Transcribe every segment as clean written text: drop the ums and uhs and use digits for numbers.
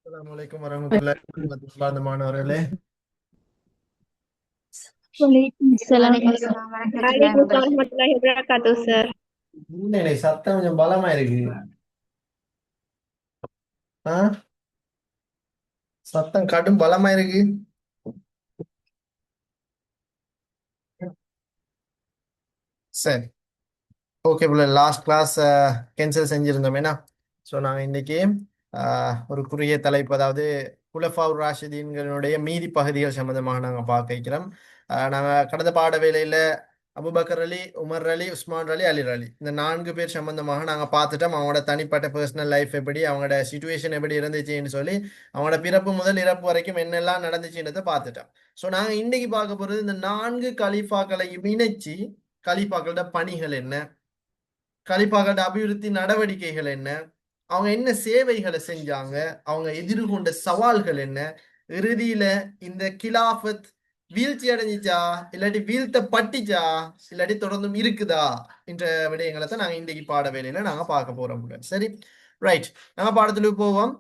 அஸ்ஸலாமு அலைக்கும் வரஹ்மத்துல்லாஹி வபரகாத்துஹு மாணவர்களே. வலைக்கும் சலாம் வலைக்கும் சலாம் வரஹ்மத்துல்லாஹி வலைக்கும் சலாம் வபரகாத்துஹு. வரமத்துல்லாஹி வபரகாத்துஹு சார். இல்லை சத்தம் கொஞ்சம் பலமா இருக்கு. ஆ சத்தம் கடும் பலமா இருக்கு. சரி, ஓகே புள்ள. லாஸ்ட் கிளாஸ் கேன்சல் செஞ்சிருந்தோம் ஏன்னா. ஸோ நாங்கள் இன்னைக்கு ஒரு குறுகிய தலைப்பு, அதாவது குலஃபாவுர் ராஷிதீன்களுடைய மீதி பகுதிகள் சம்பந்தமாக நாங்கள் பார்க்க இருக்கிறோம். நாங்கள் கடந்த பாட வேளையில் அபுபக்கர் அலி, உமர் அலி, உஸ்மான் அலி, அலி அலி இந்த 4 பேர் சம்பந்தமாக நாங்கள் பார்த்துட்டோம். அவங்களோட தனிப்பட்ட பர்சனல் லைஃப் எப்படி, அவங்களோட சுச்சுவேஷன் எப்படி இருந்துச்சுன்னு சொல்லி, அவங்களோட பிறப்பு முதல் இறப்பு வரைக்கும் என்னெல்லாம் நடந்துச்சுன்றதை பார்த்துட்டோம். ஸோ நாங்கள் இன்னைக்கு பார்க்க போகிறது இந்த 4 கலீஃபாக்களையும் இணைச்சு கலீஃபாக்களோட பணிகள் என்ன, கலீஃபாக்களோட அபிவிருத்தி நடவடிக்கைகள் என்ன, அவங்க என்ன சேவைகளை செஞ்சாங்க, அவங்க எதிர்கொண்ட சவால்கள் என்ன, இறுதியில இந்த கிலாஃபத் வீழ்ச்சி அடைஞ்சிச்சா இல்லாட்டி வீழ்த்தப்பட்டுச்சா இல்லாட்டி தொடர்ந்தும் இருக்குதா என்ற விடயங்களை தான் நாங்க இன்றைக்கு பாட வேலையில நாங்க பார்க்க போறோம். சரி, ரைட். நாங்க பாடத்துக்கு போவோம்.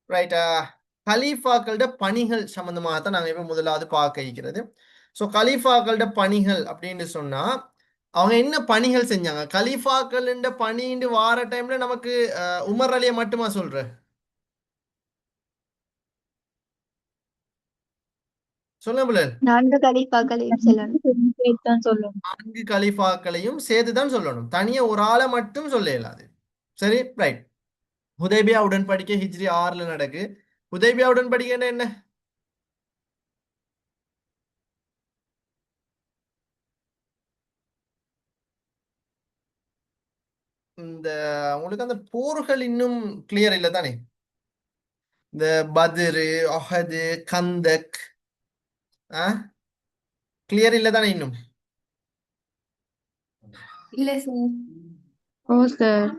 ரைட்டா, கலீஃபாக்களோட பணிகள் சம்பந்தமாக தான் நாங்கள் இப்போ முதலாவது பார்க்க இருக்கிறது. ஸோ கலீஃபாக்களோட பணிகள் அப்படின்னு சொன்னா அவங்க என்ன பணிகள் செஞ்சாங்க. கலீஃபாக்கள் பணின்னு வார டைம்ல நமக்கு உமர் அலியை மட்டுமா சொல்ற? சொல்ல புள்ள. 4 கலீஃபாக்களையும் சொல்லணும். சேர்த்துதான் சொல்லணும். 4 கலீஃபாக்களையும் சேர்த்து தான் சொல்லணும், தனியா ஒரு ஆளை மட்டும் சொல்ல இயலாது. சரி, ரைட். ஹுதைபியா உடன்படிக்கை ஹிஜ்ரி 6ல நடக்கு. ஹுதைபியா உடன்படிக்கைன்னா என்ன? இந்த உங்களுக்கு அந்த போர்கள் இன்னும் கிளியர் இல்லை தானே? இந்த பத்ரு, அஹது, கந்தக் கிளியர் இல்லை தானே இன்னும்? இல்ல சார். ஓ சார்.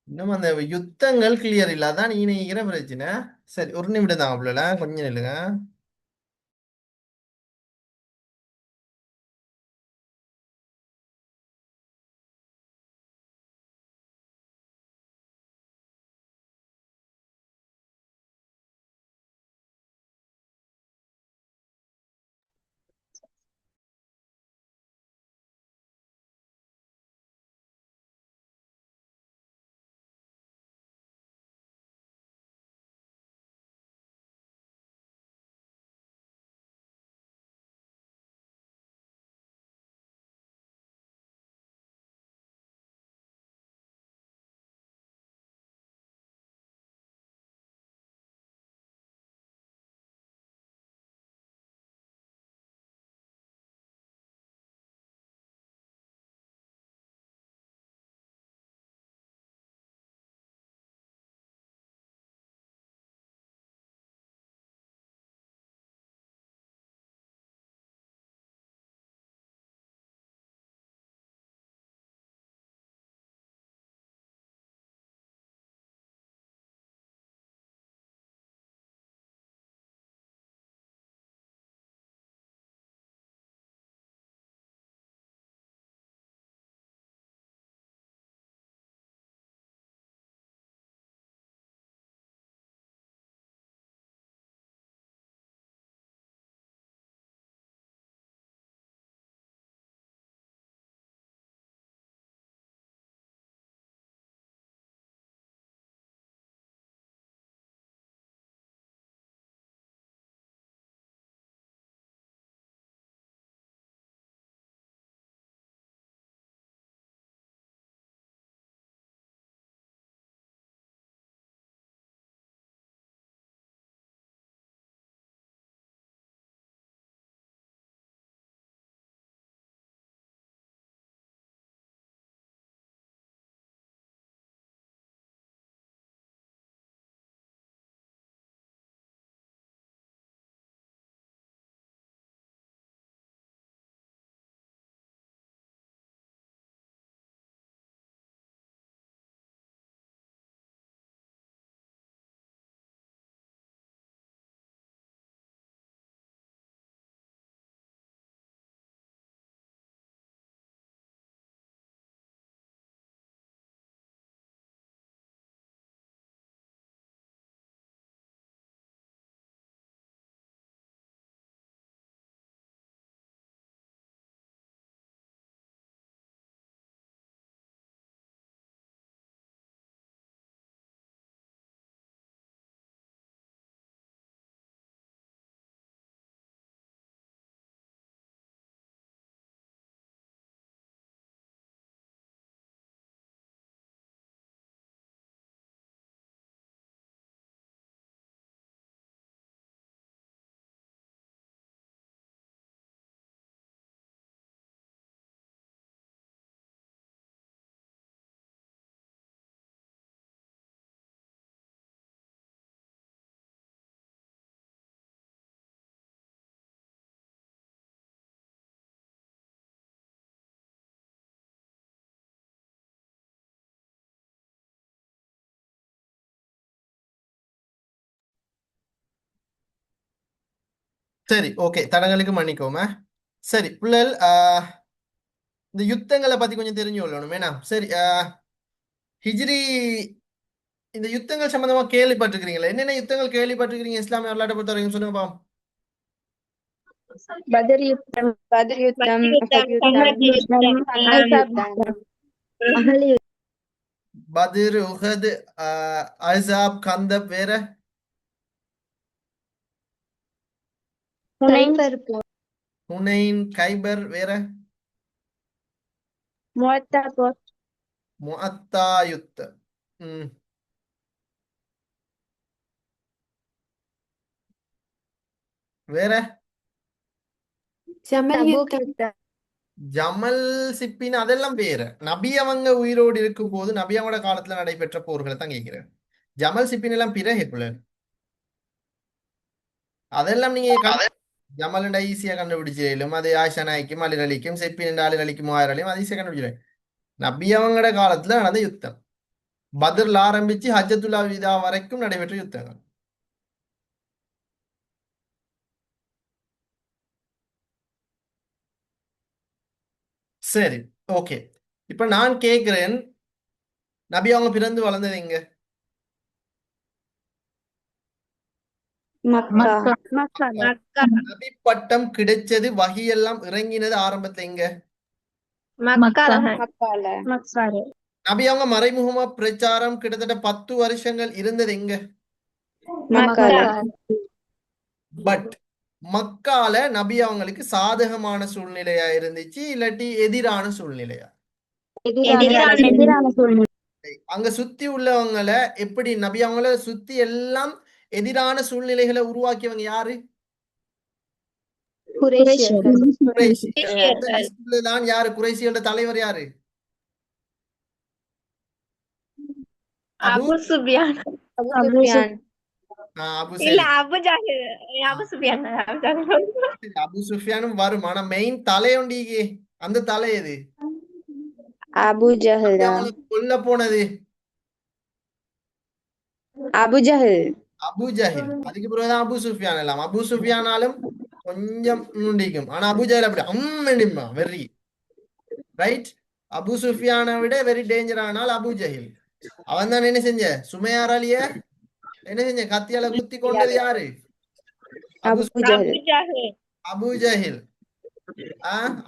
இன்னும் அந்த யுத்தங்கள் கிளியர் இல்லை, அதான் நீ நினைக்கிற பிரச்சனை. சரி, ஒரு நிமிடம் தான் அவ்வளோ, கொஞ்சம் நில்லுங்க. சரி, ஓகே, தடங்களுக்கு மன்னிக்கோமே. சரி பிள்ளைகள், இந்த யுத்தங்களை பத்தி கொஞ்சம் தெரிஞ்சு கொள்ளணும் வேணாம். சரி, ஹிஜ்ரி, இந்த யுத்தங்கள் சம்பந்தமா கேள்விப்பட்டிருக்கிறீங்களா? என்னென்ன யுத்தங்கள் கேள்விப்பட்டிருக்கிறீங்க இஸ்லாமிய வரலாற்றை பொறுத்த வரைக்கும் சொல்லுங்க பாம். பத்ர் யுத்தம், பத்ர் யுத்தம், யுத்தம், உஹத் யுத்தம், யுத்தம், கந்தக் யுத்தம், அகலி பத்ர், உஹத், அஹ்ஸாப், கந்தப், வேற ஹுனைன், கைபர் போர், ஹுனைன், கைபர், வேற முஅத்தா போர், முஅத்தா யுத்தம். ம் வேற ஜமல் தபூக் யுத்தம், யுத்தம், ஜமல், சிப்பின், அதெல்லாம் வேற. நபி அவங்க உயிரோடு இருக்கும் போது நபி அவங்களோட காலத்துல நடைபெற்ற போர்களை தான் கேட்கிறேன். ஜமல், சிப்பின் எல்லாம் பிறகு பிள்ளை. அதெல்லாம் நீங்க ஜமலுண்டா ஈஸியா கண்டுபிடிச்சிடலும். அது ஆயிஷா நாய்க்கும் அலிரலிக்கும், சிப்பின் அலிரலிக்கும், மூவாயிரம் அது ஈஸியா கண்டுபிடிச்சிடும். நபி அவங்களோட காலத்துல நடந்த யுத்தம், பத்ர்ல ஆரம்பிச்சு ஹஜ்ஜத்துல் விதா வரைக்கும் நடைபெற்ற யுத்தங்கள். சரி, ஓகே. இப்ப நான் கேட்கிறேன், நபி அவங்க பிறந்து வளர்ந்தது எங்க? மக்கா, மக்கா, நபி பட்டம் கிடைச்சது, வஹியெல்லாம் இறங்கினது ஆரம்பத்துல எங்க? மக்கா, மக்கால, மக்காரு, நபி அவங்க மறைமுகமா பிரச்சாரம் கிட்டத்தட்ட 10 வருஷங்கள் இருந்தது எங்க? மக்கால, பட் மக்கால நபி அவங்களுக்கு சாதகமான சூழ்நிலையா இருந்துச்சு, இல்லாட்டி எதிரான சூழ்நிலையா? எதிரான சூழ்நிலை, அங்க சுத்தி உள்ளவங்களை எப்படி நபி அவங்கள சுத்தி எல்லாம் எதிரான சூழ்நிலைகளை உருவாக்கியவங்க யாரு? குறைஷியர்கள், குறைஷி. அந்த லிஸ்ட்ல தான் யாரு குறைஷியோட தலைவர் யாரு? அபு அபு சுபியான், அபு சுஃபியான், அபு இல்ல சரி. அபு ஜாஹில், அபு சுபியான், அபு சுஃபியானும் வரும். ஆனா மெயின் தலையொண்டிக்கு, அந்த தலை எது? அபு ஜஹல் நபி தான், அவங்களை கொல்ல போனது அபு ஜஹல், அபு ஜஹில். அதுக்கு பிறகுதான் அபு சுஃபியான். எல்லாம் அபு சுஃபியானாலும் கொஞ்சம் நுண்டிக்கும். ஆனா அபு ஜஹல் அப்படி அம்மா வெரி ரைட். அபு சுஃபியானை விட வெரி டேஞ்சர் ஆனால் அபு ஜஹில். அவன் தான் என்ன செஞ்ச, சுமையார் அலிய என்ன செஞ்ச, கத்தியால குத்தி கொண்டது யாரு? அபு அபு ஜஹல், அபு ஜஹில்.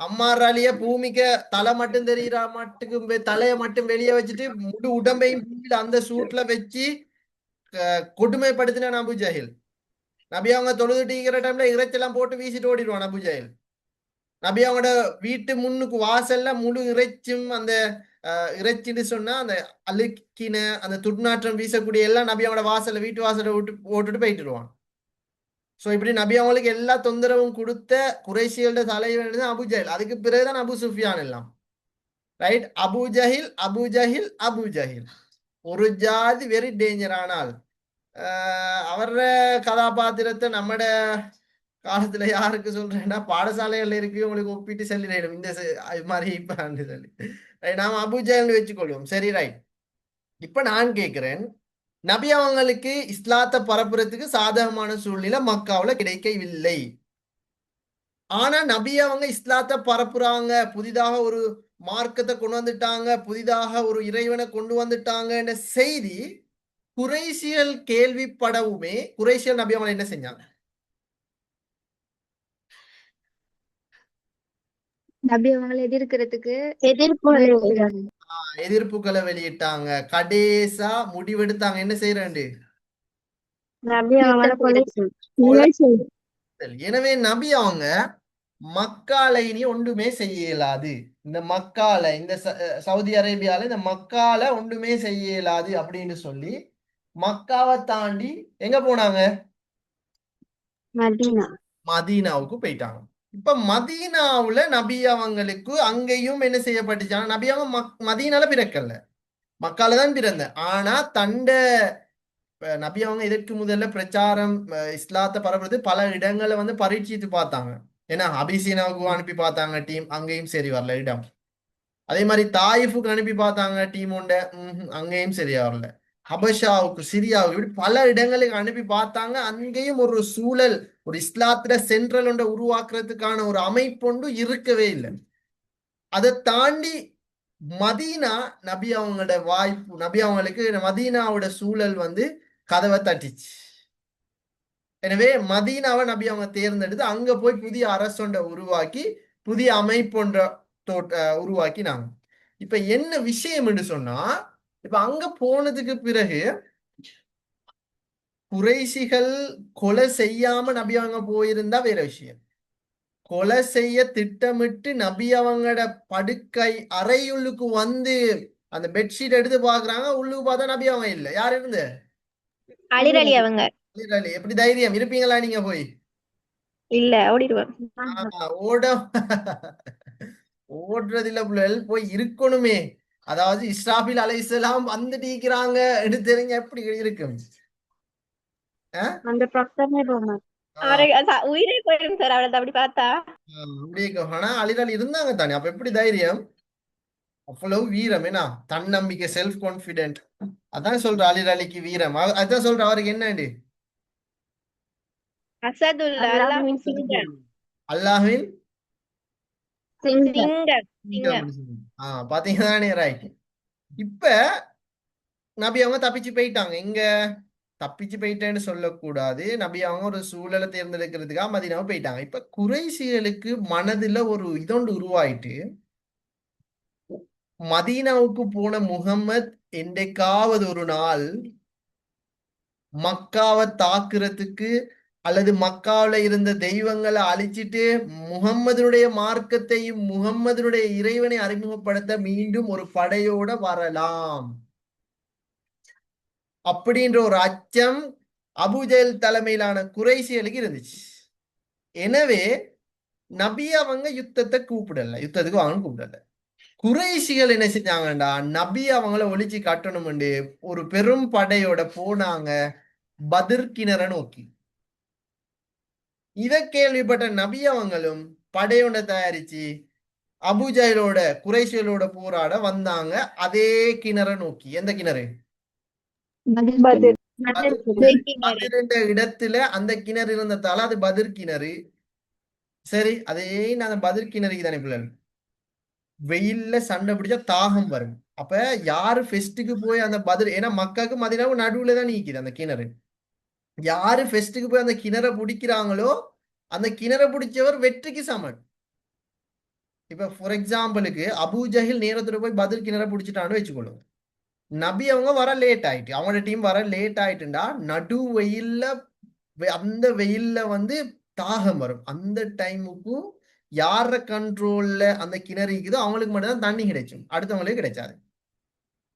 அம்மார் அலிய பூமிக்கு தலை மட்டும் தெரியுற மட்டுக்கு தலைய மட்டும் வெளியே வச்சுட்டு முழு உடம்பையும் பூமியில அந்த சூட்ல வச்சு கொடுமைப்படுத்தினான் அபு ஜஹில். நபி அவங்க தொழுதுட்டிக்கிற டைம்ல இறைச்செல்லாம் போட்டு வீசிட்டு ஓடிடுவான் அபு ஜஹில். நபி அவங்களோட வீட்டு முன்னுக்கு வாசல்ல முழு இறைச்சும் அந்த இறைச்சின்னு சொன்னா அந்த அழுக்கின அந்த துர்நாற்றம் வீசக்கூடிய எல்லாம் நபி அவங்களோட வாசல்ல வீட்டு வாசலை விட்டு போட்டுட்டு போயிட்டுருவான். சோ இப்படி நபி அவங்களுக்கு எல்லா தொந்தரவும் கொடுத்த குறைஷியோட தலைவன் தான் அபு ஜஹில். அதுக்கு பிறகுதான் அபு சுஃபியான் எல்லாம். ரைட். அபு ஜஹில், அபு ஜஹில், அபு ஜஹில் ஒரு ஜாதி வெரி டேஞ்சரான ஆள். அவர கதாபாத்திரத்தை நம்மட காலத்துல யாருக்கு சொல்றேன்னா பாடசாலைகள்ல இருக்கு, உங்களுக்கு ஒப்பிட்டு சொல்லிடும் இந்த இது மாதிரி இப்ப சொல்லி நாம அபுஜஹல்னு வச்சுக்கொள்வோம். சரி, ரைட். இப்ப நான் கேட்கிறேன், நபி அவங்களுக்கு இஸ்லாத்தை பரப்புறதுக்கு சாதகமான சூழ்நிலை மக்காவுல கிடைக்கவில்லை. ஆனா நபி அவங்க இஸ்லாத்தை பரப்புறாங்க, புதிதாக ஒரு மார்க்கத்தை கொண்டு வந்துட்டாங்க, புதிதாக ஒரு இறைவனை கொண்டு வந்துட்டாங்க என்ற செய்தி குறைஷியல் கேள்விப்படவுமே குறைஷியல் நபி அவங்க என்ன செஞ்சாங்க? நபி அவங்களை எதிர்க்கிறதுக்கு எதிர்ப்புகளை வெளியிட்டாங்க. கடைசா முடிவெடுத்தாங்க என்ன செய்யறேன், யுத்தம் எனவே நபி அவங்க மக்கால இனி ஒன்றுமே செய்ய இயலாது. இந்த மக்கால இந்த சவுதி அரேபியால இந்த மக்கால ஒன்றுமே செய்ய இயலாது அப்படின்னு சொல்லி மக்காவை தாண்டி எங்க போனாங்க? மதீனா, மதீனாவுக்கு போயிட்டாங்க. இப்ப மதீனாவுல நபி அவங்களுக்கு அங்கேயும் என்ன செய்யப்பட்டுச்சாங்க, நபி அவங்க மதீனால பிறக்கல, மக்கால தான் பிறந்த. ஆனா தண்ட நபி அவங்க இதற்கு முதல்ல பிரச்சாரம் இஸ்லாத்தை பரப்புறது பல இடங்களை வந்து பரீட்சித்து பார்த்தாங்க. ஏன்னா அபிசீனாவுக்கு அனுப்பி பார்த்தாங்க டீம், அங்கேயும் சரி வரல இடம். அதே மாதிரி தாயிஃபுக்கு அனுப்பி பார்த்தாங்க டீம் உண்ட, அங்கேயும் சரியா வரல. ஹபஷாவுக்கு, சிரியாவுக்கு, இப்படி பல இடங்களுக்கு அனுப்பி பார்த்தாங்க. அங்கேயும் ஒரு சூழல், ஒரு இஸ்லாத்துல சென்ட்ரல் ஒன்றை உருவாக்குறதுக்கான ஒரு அமைப்பொண்டு இருக்கவே இல்லை. அதை தாண்டி மதீனா, நபி அவங்களோட வாய்ப்பு, நபி அவங்களுக்கு மதீனாவோட சூழல் கதவை தட்டிச்சு. எனவே மதீனாவை நபி அவங்க தேர்ந்தெடுத்து அங்க போய் புதிய அரசொண்ட உருவாக்கி புதிய அமைப்பொன்ற உருவாக்கினாங்க. இப்ப என்ன விஷயம் என்று சொன்னா, இப்ப அங்க போனதுக்கு பிறகு குறைஷிகள் கொலை செய்யாம நபி அவங்க போயிருந்தா வேற விஷயம். கொலை செய்ய திட்டமிட்டு நபி அவங்களோட படுக்கை அறையுள்ளுக்கு அந்த பெட்ஷீட் எடுத்து பாக்குறாங்க. உள்ளுக்கு பார்த்தா நபி அவங்க இல்ல. யார் இருந்து? அலிரலி அவங்க. எப்படி தைரியம் இருப்பீங்களா நீங்க போய்? இல்ல, ஓடிடுவேன். ஓட ஓடுறதுல புள்ளல் போய் இருக்கணுமே. அதாவது இஸ்ராபில் அலைஹிஸ்ஸலாம் வந்துட்டீங்கிறாங்க என்று தெரிஞ்ச எப்படி இருக்கும்? அந்த ப்ரொஃபஸர்னே போமா. உயிரே போயிடும் சார் அவளை அப்படி பார்த்தா. அப்படி ஆனா அலிரால் இருந்தாங்க தானே. அப்ப எப்படி தைரியம்? அவ்வளவு வீரம், என்ன தன்னம்பிக்கை, செல்ஃப் கான்பிடென்ட். அதான் சொல்ற அலிராலிக்கு வீரம். அதான் சொல்ற அவருக்கு என்னண்டு? அசதுல்லா, அல்லாஹ்வின் சிங்கம். அல்லாஹ்வின் சிங்கம். சிங்கம். பாத்தீங்கன்னா ரைட். இப்ப நபி அவங்க தப்பிச்சு போயிட்டாங்க. எங்க தப்பிச்சு போயிட்டேன்னு சொல்லக்கூடாது. நபி அவங்க ஒரு சூழலை தேர்ந்தெடுக்கிறதுக்காக மதீனாவை போயிட்டாங்க. இப்ப குறைஷிகளுக்கு மனதுல ஒரு இதொண்டு உருவாயிட்டு, மதீனாவுக்கு போன முகம்மது என்றைக்காவது ஒரு நாள் மக்காவை தாக்குறதுக்கு அல்லது மக்காவில இருந்த தெய்வங்களை அழிச்சிட்டு முகம்மதுடைய மார்க்கத்தையும் முகம்மதுடைய இறைவனை அறிமுகப்படுத்த மீண்டும் ஒரு படையோட வரலாம் அப்படின்ற ஒரு அச்சம் அபூஜஹல் தலைமையிலான குறைஷிகளுக்கு இருந்துச்சு. எனவே நபி அவங்க யுத்தத்தை கூப்பிடல, யுத்தத்துக்கு அவங்க கூப்பிடல. குறைஷிகள் என்ன செஞ்சாங்கடா, நபி அவங்கள ஒழிச்சு காட்டணும்னு ஒரு பெரும் படையோட போனாங்க பத்ர் கிணற நோக்கி. இத கேள்விப்பட்ட நபி அவங்களும் படையோட தயாரிச்சு அபூஜஹலோட குறைஷிகளோட போராட வந்தாங்க. அதே கிணற நோக்கி. எந்த கிணறு? பத்ர் என்ற இடத்துல அந்த கிணறு இருந்ததால அது பத்ர் கிணறு. சரி, அதே அந்த பத்ர் கிணறுக்கு தானே பிள்ளை வெயில்ல சண்டை பிடிச்சா தாகம் வரும். அப்ப யாரு ஃபெஸ்ட்டுக்கு போய் அந்த பத்ர், ஏன்னா மக்காவுக்கு மதீனாவுக்கு நடுவுல தான் நீக்குது அந்த கிணறு. யாரு ஃபெஸ்ட்டுக்கு போய் அந்த கிணற பிடிக்கிறாங்களோ அந்த கிணற பிடிச்சவர் வெற்றிக்கு சமன். இப்ப ஃபார் எக்ஸாம்பிளுக்கு அபூஜஹில் நேரத்துல போய் பத்ர் கிணற பிடிச்சிட்டான்னு வச்சுக்கொள்ளுங்க. நபி அவங்க வர லேட் ஆயிட்டு, அவங்களோட டீம் வர லேட் ஆயிட்டுண்டா நடு வெயில்ல, அந்த வெயில்ல தாகம் வரும். அந்த டைமுக்கும் யார கண்ட்ரோல்ல அந்த கிணறு இருக்குதோ அவங்களுக்கு மட்டும்தான் தண்ணி கிடைக்கும், அடுத்தவங்களுக்கு கிடைச்சாது.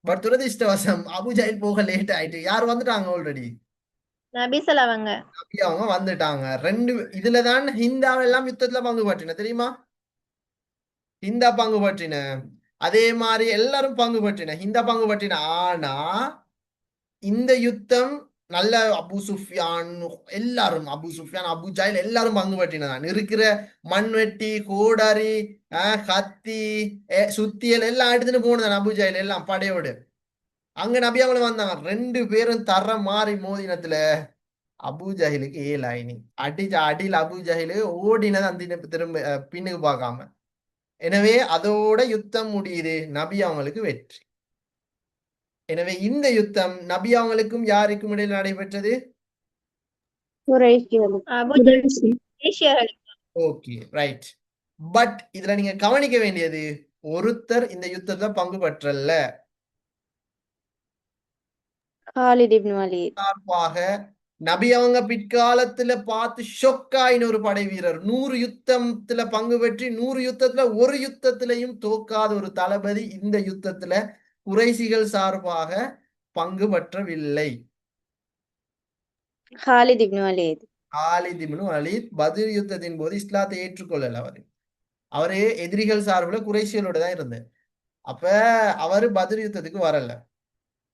பட் துரதிருஷ்டவசம் அபூஜஹில் போக லேட் ஆயிட்டு. யார் வந்துட்டாங்க ஆல்ரெடி? நபிசல் அவங்க. நபி அவங்க வந்துட்டாங்க. இதுலதான் ஹிந்தாவெல்லாம் யுத்தத்துல பங்கு பற்றின தெரியுமா? ஹிந்தா பங்கு பற்றின, அதே மாதிரி எல்லாரும் பங்கு பற்றின, ஹிந்தா பங்கு பற்றின. ஆனா இந்த யுத்தம் நல்ல அபு சுஃபியான் எல்லாரும், அபு சுஃபியான், அபு ஜஹல் எல்லாரும் பங்கு பற்றினதான். இருக்கிற மண்வெட்டி, கோடாரி, கத்தி, சுத்தியல் எல்லாம் எடுத்துட்டு போனதான் அபு ஜஹல் எல்லாம் படையோடு. அங்க நபி அவங்களும் வந்தாங்க. 2 பேரும் தர மாறி மோதினத்துல அபு ஜஹலுக்கு ஏலாயினி அடிச்ச அடியில் அபு ஜஹிலு ஓடினது அந்த திரும்ப பின்னுக்கு பார்க்காம. எனவே அதோட யுத்தம் முடியுது, நபி அவங்களுக்கு வெற்றி. எனவே இந்த யுத்தம் நபி அவங்களுக்கும் யாருக்கும் இடையில் நடைபெற்றது? Okay, right. பட் இதுல நீங்க கவனிக்க வேண்டியது, ஒருத்தர் இந்த யுத்தத்துல பங்கு பெற்றல்ல. சார்பாக நபி அவங்க பிற்காலத்துல பார்த்து ஷொக்காயின ஒரு படை வீரர், 100 யுத்தத்துல பங்கு பெற்றி 100 யுத்தத்துல ஒரு யுத்தத்திலையும் தோக்காத ஒரு தளபதி இந்த யுத்தத்துல குறைஷிகள் சார்பாக பங்கு பெற்றவில்லை. Khalid ibn Walid. Khalid ibn Walid Badr யுத்தத்தின் போது இஸ்லாத்தை ஏற்றுக்கொள்ளல. அவரு எதிரிகள் சார்புல குறைஷிகளோட தான் இருந்தார். அப்ப அவரு பத்ர் யுத்தத்துக்கு வரல.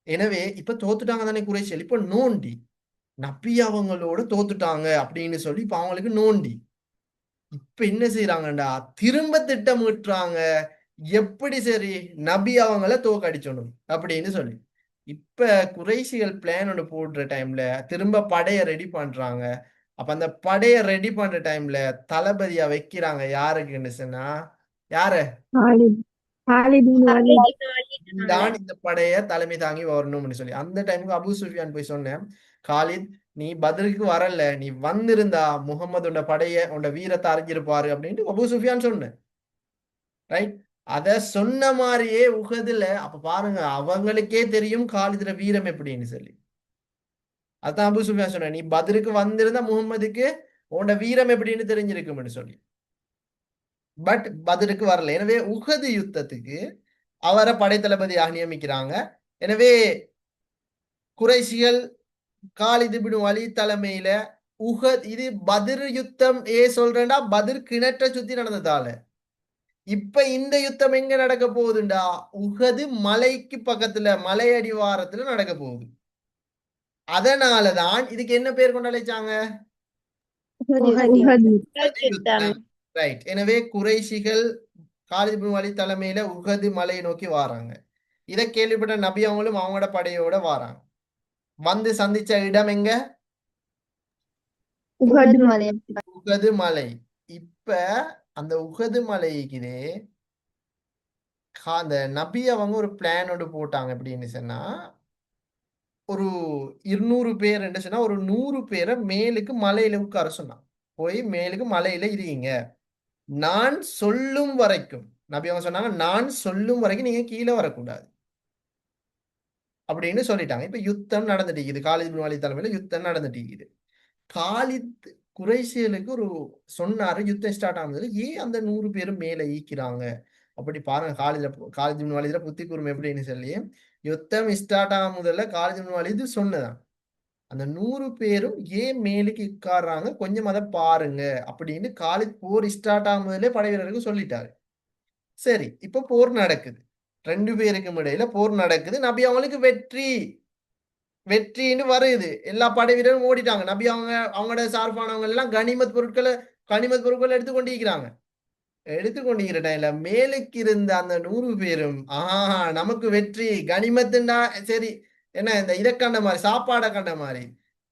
எனவே இப்ப தோத்துட்டாங்க தானே குறைஷிகள். இப்ப நோண்டி நபி அவங்களோட தோத்துட்டாங்க அப்படின்னு சொல்லி இப்ப அவங்களுக்கு நோண்டி இப்ப என்ன செய்யறாங்கடா, திரும்ப திட்டமிட்டுறாங்க எப்படி சரி நபி அவங்கள தோக்கடிச்சணும் அப்படின்னு சொல்லி. இப்ப குறைஷிகள் பிளான் ஒன்று போடுற டைம்ல திரும்ப படைய ரெடி பண்றாங்க. அப்ப அந்த படைய ரெடி பண்ற டைம்ல தளபதியா வைக்கிறாங்க யாருக்குன்னு சொன்னா யாரு ஹாலித் ஹாலித் பின் வலீத் தான் இந்த படைய தலைமை தாங்கி வரணும்னு சொல்லி அந்த டைமுக்கு அபூ சுஃபியான் போய் சொன்னேன், காலித் நீ பதிலுக்கு வரல, நீ வந்திருந்தா முகமதுட படைய உன்னோட வீரத்தை அறிஞ்சிருப்பாரு அப்படின்ட்டு அபூ சுஃபியான் சொன்னேன். ரைட், அத சொன்ன மாதிரியே உஹதுல அப்ப பாருங்க அவங்களுக்கே தெரியும் காலிதுல வீரம் எப்படின்னு சொல்லி. அதான் அபூ சுஃபியான் சொன்ன, நீ பதிலுக்கு வந்திருந்தா முகமதுக்கு உன்னோட வீரம் எப்படின்னு தெரிஞ்சிருக்கும்னு சொல்லி. பட் பதிலுக்கு வரல. எனவே உஹது யுத்தத்துக்கு அவரை படைத்தளபதியாக நியமிக்கிறாங்க. எனவே குறைஷிகள் காலித் இப்னு வலீத் தலைமையில இது பத்ர் யுத்தம் சொல்றேன்டா பத்ர் கிணற்றை சுத்தி நடந்ததால. இப்ப இந்த யுத்தம் எங்க நடக்க போகுதுண்டா உஹது மலைக்கு பக்கத்துல மலை அடிவாரத்துல நடக்க போகுது. அதனாலதான் இதுக்கு என்ன பேர் கொண்டு அழைச்சாங்க? ரைட். எனவே குறைஷிகள் காலித் இப்னு வலீத் தலைமையில உஹது மலையை நோக்கி வாராங்க. இதை கேள்விப்பட்ட நபி அவங்களும் அவங்களோட படையோட வாராங்க. வந்து சந்திச்ச இடம் எங்க? உஹது மலை. இப்ப அந்த உஹது மலைக்குதே அந்த நபி அவங்க ஒரு பிளானோடு போட்டாங்க. எப்படின்னு சொன்னா ஒரு 200 பேர் என்று சொன்னா ஒரு 100 பேரை மேலுக்கு மலையில உட்கார சொன்னான். போய் மேலுக்கு மலையில இருக்கீங்க, நான் சொல்லும் வரைக்கும். நபி அவங்க சொன்னாங்க நான் சொல்லும் வரைக்கும் நீங்க கீழே வரக்கூடாது அப்படின்னு சொல்லிட்டாங்க. இப்ப யுத்தம் நடந்துட்டு இருக்குது. காலித் இப்னு வலீத் தலைமையில யுத்தம் நடந்துட்டு இருக்குது. காலித் குறைஷிகளுக்கு ஒரு சொன்னாரு யுத்தம் ஸ்டார்ட் ஆனதுல ஏன் அந்த 100 பேரும் மேல ஈக்கிறாங்க அப்படி பாருங்க. காலித் இப்னு வலீதுல புத்தி கூர்மை எப்படின்னு சொல்லி யுத்தம் ஸ்டார்ட் ஆகும் முதல்ல காலித் இப்னு வலீது சொன்னதான் அந்த 100 பேரும் ஏன் மேலுக்கு உட்கார்றாங்க கொஞ்சம் அதை பாருங்க அப்படின்னு காலித் போர் ஸ்டார்ட் ஆகும் முதல்ல படை வீரருக்கு சொல்லிட்டாரு. சரி, இப்ப போர் நடக்குது. 2 பேருக்கும் இடையில போர் நடக்குது. நபி அவங்களுக்கு வெற்றின்னு வருது. எல்லா படை வீரரும் ஓடிட்டாங்க. நபி அவங்களோட சார்பானவங்க எல்லாம் கனிமத் பொருட்களை எடுத்துக்கொண்டிருக்கிறாங்க. எடுத்துக்கொண்டிருக்கிற டைம்ல மேலுக்கு இருந்த அந்த 100 பேரும் நமக்கு வெற்றி கனிமத்துண்டா சரி என்ன இந்த இதை கண்ட மாதிரி சாப்பாடை கண்ட மாதிரி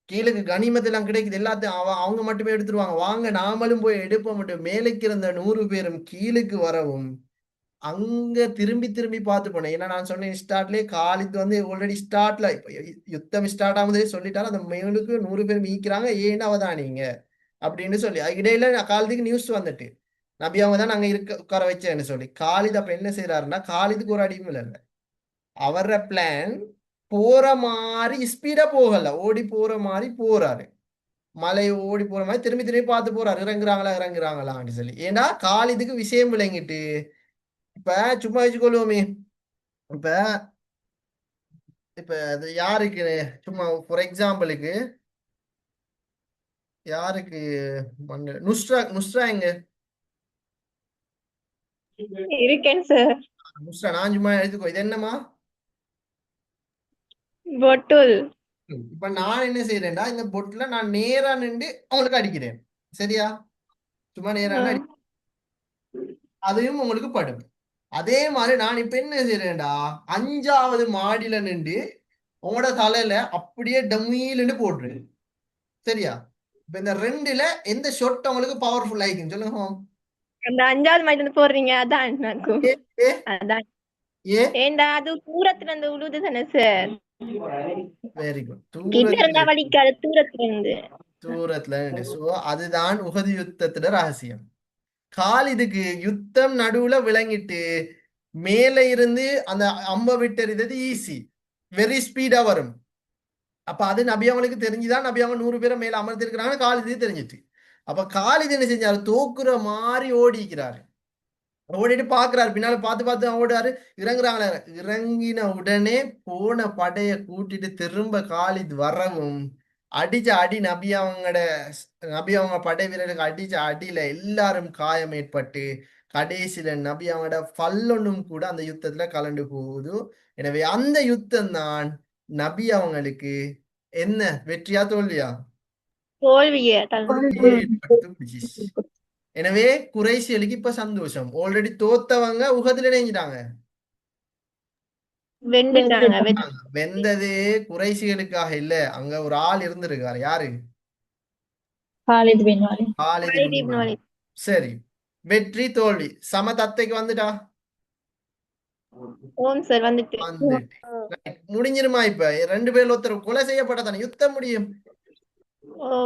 கீழுக்கு கனிமத்து எல்லாம் கிடைக்குது எல்லாத்தையும் அவங்க மட்டுமே எடுத்துருவாங்க, வாங்க நாமளும் போய் எடுப்போம் மட்டும் மேலுக்கு இருந்த 100 பேரும் கீழுக்கு வரவும் அங்க திரும்பி திரும்பி பார்த்து போனேன். ஏன்னா நான் சொன்னேன் ஸ்டார்ட்லயே காலித் வந்து ஆல்ரெடி ஸ்டார்ட்ல யுத்தம் ஸ்டார்ட் ஆகும்போதே சொல்லிட்டாரு அந்த மேலுக்கு 100 பேர் மீக்கிறாங்க ஏன்னு அவதானீங்க அப்படின்னு சொல்லி. இடையில காலிதுக்கு நியூஸ் வந்துட்டு நபி அவங்க தான் நாங்க உட்கார வச்சேன்னு சொல்லி. காலித் அப்ப என்ன செய்யறாருன்னா காலிதுக்கு ஒரு அடியும் இல்லை. அவர பிளான் போற மாதிரி ஸ்பீடா போகல, ஓடி போற மாதிரி போறாரு. மலை ஓடி போற மாதிரி திரும்பி திரும்பி பார்த்து போறாரு இறங்குறாங்களான்னு சொல்லி. ஏன்னா காலிதுக்கு விஷயம் விளங்கிட்டு இப்ப சும்மா வச்சுக்கொள்வோமே இப்ப இப்ப அது யாருக்கு சும்மா ஃபார் எக்ஸாம்பிளுக்கு யாருக்கு நுஸ்ரா எங்க இருக்கேன் சார். நுஸ்ரா நான் சும்மா எடுத்துக்கோ. இது என்னமா பொட்டுல். இப்ப நான் என்ன செய்யறேன்டா இந்த பொட்டுல நான் நேரா நின்று அவங்களுக்கு அடிக்கிறேன். சரியா? சும்மா நேரா அடி அதையும் உங்களுக்கு படும். அதே மாதிரி நான் இப்ப என்ன செய்யறேன்டா 5வது மாடியில நின்று உங்களோட தலையில அப்படியே டம்மீல்னு போடுறேன். சரியா? இப்ப இந்த 2ல எந்த ஷாட் உங்களுக்கு பவர்ஃபுல் ஆயிக்குன்னு சொல்லுங்க. அந்த 5வது மாடி இருந்து போடுறீங்க அதான் எனக்கும் அதான் ஏண்டா அது தூரத்துல இருந்து உழுது தானே சார். Very good. கிட்ட இருந்தா வலிக்காது தூரத்துல இருந்து. சோ அதுதான் உஹது யுத்தத்துல ரகசியம். காலிதுக்கு யுத்தம் நடுவுல விளங்கிட்டு மேல இருந்து அந்த அம்ப விட்டறிறது ஈஸி, வெரி ஸ்பீடா வரும். அப்ப அது நபி அவங்களுக்கு தெரிஞ்சுதான் நபி அவங்க 100 பேரை மேல அமர்த்திருக்கிறாங்க காலிது தெரிஞ்சிட்டு. அப்ப காலிது என்ன செஞ்சாரு தோக்குற மாதிரி ஓடிக்கிறாரு. ஓடிட்டு பாக்குறாரு பின்னால பார்த்து ஓடுறாரு. இறங்குறாங்களே இறங்கின உடனே போன படைய கூட்டிட்டு திரும்ப காலித் வரவும் அடிச்ச அடி நபி அவங்க படை வீரருக்கு அடிச்ச அடியில எல்லாரும் காயம் ஏற்பட்டு கடைசியில நபி அவங்களோட பல்லொன்னும் கூட அந்த யுத்தத்துல கலண்டு போகுது. எனவே அந்த யுத்தம் தான் நபி அவங்களுக்கு என்ன வெற்றியா தோல்வியா? தோல்வியே. எனவே குறைஷிகளுக்கு இப்ப சந்தோஷம், ஆல்ரெடி தோத்தவங்க உஹதுல இணைஞ்சிட்டாங்க. வெண்டுட்டாங்க வெந்தது குறைஷிகளுக்காக இல்ல, அங்க ஒரு ஆள் இருந்திருக்காரு. யாரு? Khalid bin Walid. Khalid Walid bin ibn Walid. Walid. சரி, வெற்றி தோல்வி சம தத்தைக்கு வந்துட்டா. ஓம் சார் வந்துட்டு. வந்துட்டு Right. முடிஞ்சிருமா? இப்ப ரெண்டு பேர்ல ஒருத்தர் கொலை செய்யப்பட்டதானே யுத்தம் முடியும். ஓ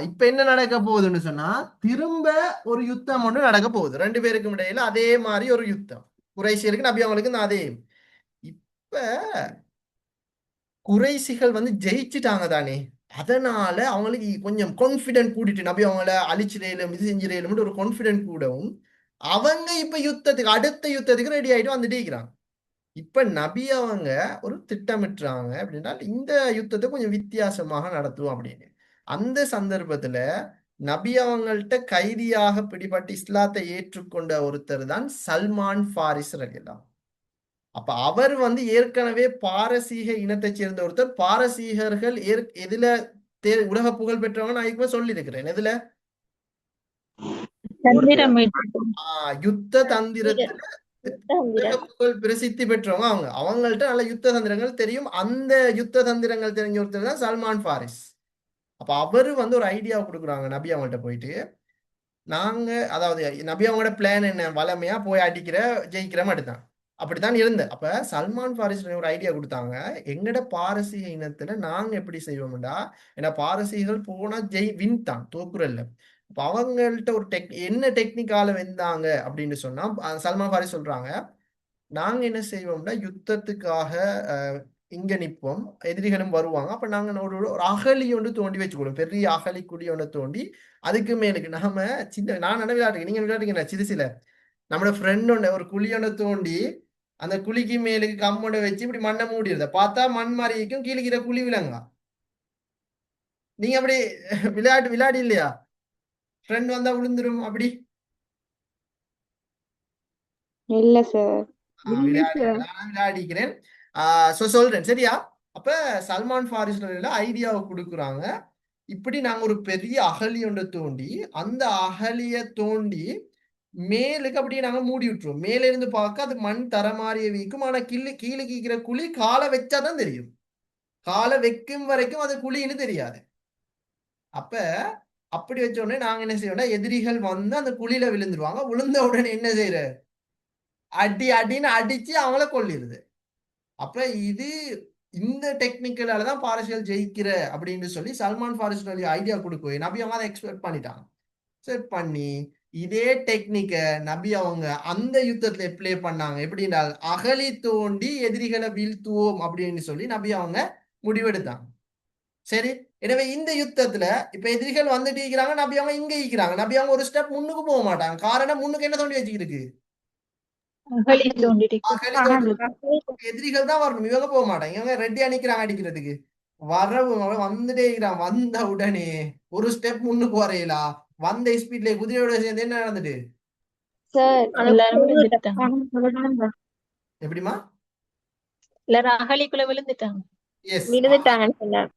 இப்ப என்ன நடக்க போகுதுன்னு சொன்னா, திரும்ப ஒரு யுத்தம் ஒண்ணு நடக்க போகுது ரெண்டு பேருக்கும் இடையில. அதே மாதிரி ஒரு யுத்தம், குறைஷியருக்கு நபி அவங்களுக்கு அதே. இப்ப குறைஷிகள் வந்து ஜெயிச்சுட்டாங்க தானே, அதனால அவங்களுக்கு கொஞ்சம் கான்பிடென்ட் கூட்டிட்டு நபி அவங்கள அழிச்சிடலும் இது செஞ்சிடலும் ஒரு கான்பிடென்ட் கூடவும் அவங்க இப்ப யுத்தத்துக்கு அடுத்த யுத்தத்துக்கு ரெடி ஆயிட்டு வந்துட்டு இருக்கிறாங்க. இப்ப நபி அவங்க ஒரு திட்டமிட்டுறாங்க அப்படின்னா இந்த யுத்தத்தை கொஞ்சம் வித்தியாசமாக நடத்துவோம் அப்படின்னு. அந்த சந்தர்ப்பத்துல நபி அவங்கள்ட்ட கைதியாக பிடிபட்டு இஸ்லாத்தை ஏற்றுக்கொண்ட ஒருத்தர் தான் சல்மான் ஃபாரிஸ் ரலியல்லாஹு. அப்ப அவர் வந்து ஏற்கனவே பாரசீக இனத்தைச் சேர்ந்த ஒருத்தர். பாரசீகர்கள் எதுல உலக புகழ் பெற்றவங்க நான் இப்ப சொல்லி இருக்கிறேன். எதுல? தந்திரம் யுத்த தந்திரத்துல உலக புகழ் பிரசித்தி பெற்றவங்க அவங்க. அவங்கள்ட்ட நல்ல யுத்த தந்திரங்கள் தெரியும். அந்த யுத்த தந்திரங்கள் தெரிஞ்ச ஒருத்தர் தான் சல்மான் ஃபாரிஸ். அப்ப அவரு வந்து ஒரு ஐடியா கொடுக்குறாங்க நபி அவங்கள்ட்ட போயிட்டு. நாங்க அதாவது நபி அவங்களோட பிளான் என்ன, வளமையா போய் அடிக்கிற ஜெயிக்கிற மட்டும் தான். அப்படித்தான் இருந்தேன். அப்ப சல்மான் ஃபாரிஸ் ஒரு ஐடியா கொடுத்தாங்க. எங்கட பாரசீக இனத்துல நாங்க எப்படி செய்வோம்டா, ஏன்னா பாரசீகர்கள் போனா வின் தான், தோக்குறல்ல. அப்ப அவங்கள்ட்ட ஒரு என்ன டெக்னிக்கால வெந்தாங்க அப்படின்னு சொன்னா, சல்மான் ஃபாரிஸ் சொல்றாங்க, நாங்க என்ன செய்வோம்னா யுத்தத்துக்காக இங்க நிற்போம், எதிரிகளும் வருவாங்க. அப்ப நாங்க ஒரு அகழி ஒன்று தோண்டி வச்சுக்கணும், பெரிய அகழி குழி ஒன்று தோண்டி அதுக்கு மேலுக்கு நாம சின்ன நான் என்ன விளையாடுறேன், நீங்க விளையாடுறீங்களா சிறுசில நம்மளோட ஃப்ரெண்ட் ஒன்று ஒரு குழி ஒன்று தோண்டி அந்த குழிக்கு மேலுக்கு கம்மோட வச்சு இப்படி மண்ணை மூடிடுறத பார்த்தா மண் மாதிரிக்கும் கீழே குழி விளங்கா. நீங்க அப்படி விளையாடி இல்லையா? ஃப்ரெண்ட் வந்தா விழுந்துரும் அப்படி. இல்ல சார். விளையாடிக்கிறேன். சொல்றேன் சரியா? அப்ப சல்மான் ஃபாரிஸ் ஐடியாவை கொடுக்குறாங்க. இப்படி நாங்க ஒரு பெரிய அகழி ஒன்று தோண்டி அந்த அகழிய தோண்டி மேலுக்கு அப்படியே நாங்க மூடி விட்டுருவோம். மேல இருந்து பார்க்க அது மண் தர மாதிரியே வீக்கும். ஆனா கீழே கீக்கிற குழி காலை வச்சாதான் தெரியும். காலை வைக்கும் வரைக்கும் அது குழின்னு தெரியாது. அப்ப அப்படி வச்ச உடனே நாங்க என்ன செய்வோம்னா, எதிரிகள் வந்து அந்த குழியில விழுந்துருவாங்க. விழுந்த உடனே என்ன செய்யற, அடின்னு அடிச்சு அவங்கள கொல்லிடுது. அப்ப இது இந்த டெக்னிக்கலால தான் பாரசீகர்கள் ஜெயிக்கிற அப்படின்னு சொல்லி சல்மான் ஃபாரிஸ் ஐடியா கொடுக்கும். நபி அவங்க அதை எக்ஸ்பெக்ட் பண்ணிட்டாங்க. செட் பண்ணி இதே டெக்னிக்க நபி அவங்க அந்த யுத்தத்துல ப்ளே பண்ணாங்க. எப்படின்னா அகழி தோண்டி எதிரிகளை வீழ்த்துவோம் அப்படின்னு சொல்லி நபி அவங்க முடிவெடுத்தாங்க. சரி, எனவே இந்த யுத்தத்துல இப்ப எதிரிகள் வந்துட்டு இருக்கிறாங்க, நபி அவங்க இங்க இருக்கிறாங்க. நபி அவங்க ஒரு ஸ்டெப் முன்னுக்கு போக மாட்டாங்க. காரணம் முன்னுக்கு என்ன தோண்டி வச்சுக்கிருக்கு, அகழி தோண்டிட்டு. அகழி தோண்டி. எதிரிகள் தான் வரணும், இவங்க போக மாட்டாங்க. இவங்க ரெடியா நிக்கிறாங்க அடிக்கிறதுக்கு. வரவு வந்துட்டே இருக்கிறான். வந்த உடனே ஒரு ஸ்டெப் முன்னுக்கு வரையலா, வந்த ஸ்பீட்ல குதிரையோட சேர்ந்து என்ன நடந்துட்டு சார் எல்லாரும் விழுந்துட்டாங்க. எப்படிமா எல்லாரும் அகழிக்குள்ள விழுந்துட்டாங்க. எஸ் விழுந்துட்டாங்கன்னு சொன்னாங்க.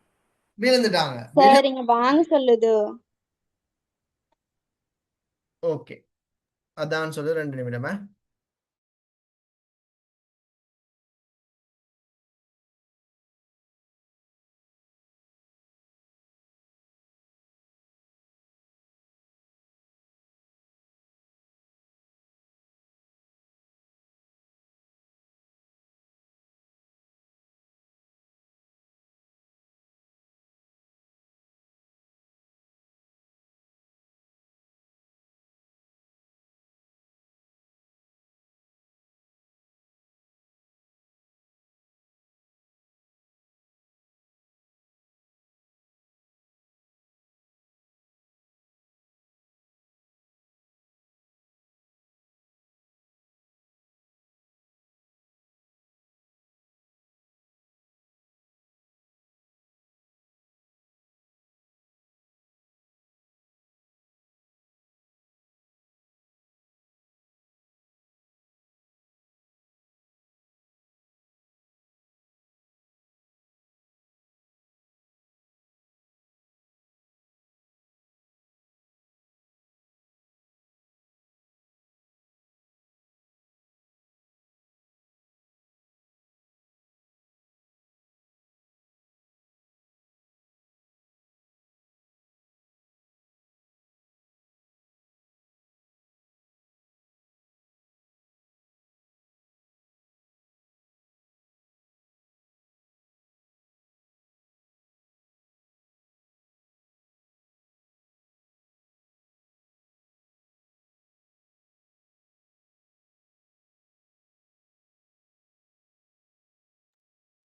விழுந்துட்டாங்க. சார் இங்க வாங்க சொல்லுது. ஓகே, அதான் சொல்லு 2 நிமிடமா.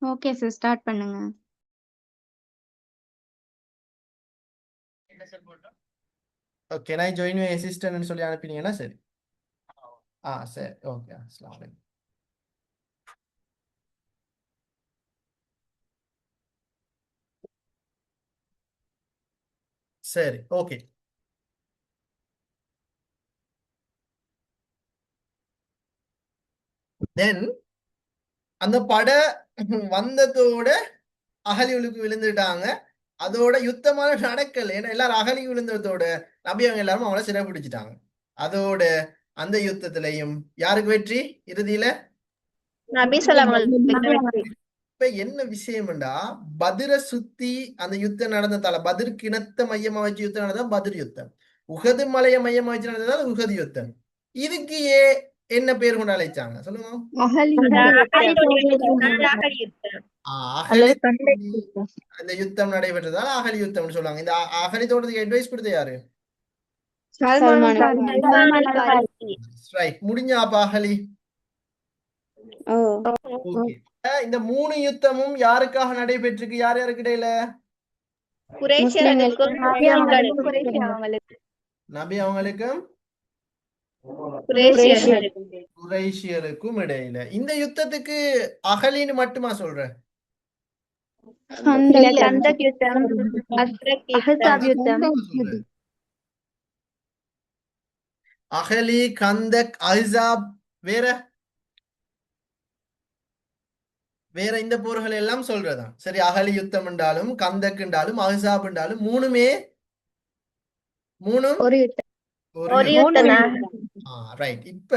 ஓகே சார், ஸ்டார்ட் பண்ணுங்க. கேன் ஐ ஜாயின் யூ அசிஸ்டன்ட்னு சொல்லி அனுப்பினீங்கன்னா சரி. சரி, ஓகே. அஸ்ஸலாமு அலைக்கும். சரி, ஓகே. தென் அந்த படை வந்ததோட அகலிகளுக்கு விழுந்துட்டாங்க. அதோட யுத்தமான நடக்கல. ஏன்னா எல்லாரும் அகலி விழுந்ததோட நபி அவங்க எல்லாரும் அவங்கள சிறை பிடிச்சிட்டாங்க. அதோட அந்த யுத்தத்திலையும் யாருக்கு வெற்றி? இறுதியில நபி ஸல்லல்லாஹு அலைஹி வஸல்லம். இப்ப என்ன விஷயம்டா, பத்ர சுத்தி அந்த யுத்தம் நடந்ததால, பத்ர் கிணத்த மையமா வச்சு யுத்தம் நடந்தா பத்ர் யுத்தம், உஹது மலைய மையமா வச்சு நடந்ததால உஹது யுத்தம். இதுக்கு என்ன பேர் கொண்டு அழைச்சாங்க சொல்லுங்க. அகலி யுத்தம். அகலி அந்த யுத்தம் நடைபெற்றதால அகலி யுத்தம்னு சொல்லுவாங்க. இந்த அகலி தோட்டத்துக்கு அட்வைஸ் கொடுத்த யாரு? ரைட், முடிஞ்சா அப்ப அகலி. ஓகே. இந்த 3 யுத்தமும் யாருக்காக நடைபெற்றிருக்கு? யார் யாருக்கு இடையில? குறைஷியர்களுக்கும் நபி அவங்களுக்கும் குறைஷியர்களுக்கும் இடையில. இந்த யுத்தத்துக்கு அகலின்னு மட்டுமா சொல்ற? அகலி, கந்தக், அஹ்ஸாப், வேற வேற இந்த போர்கள் எல்லாம் சொல்றதான். சரி, அகலி யுத்தம் என்றாலும் கந்தக் என்றாலும் அஹ்ஸாப் என்றாலும் மூணும் ஒரு யுத்தம். ரைட். இப்ப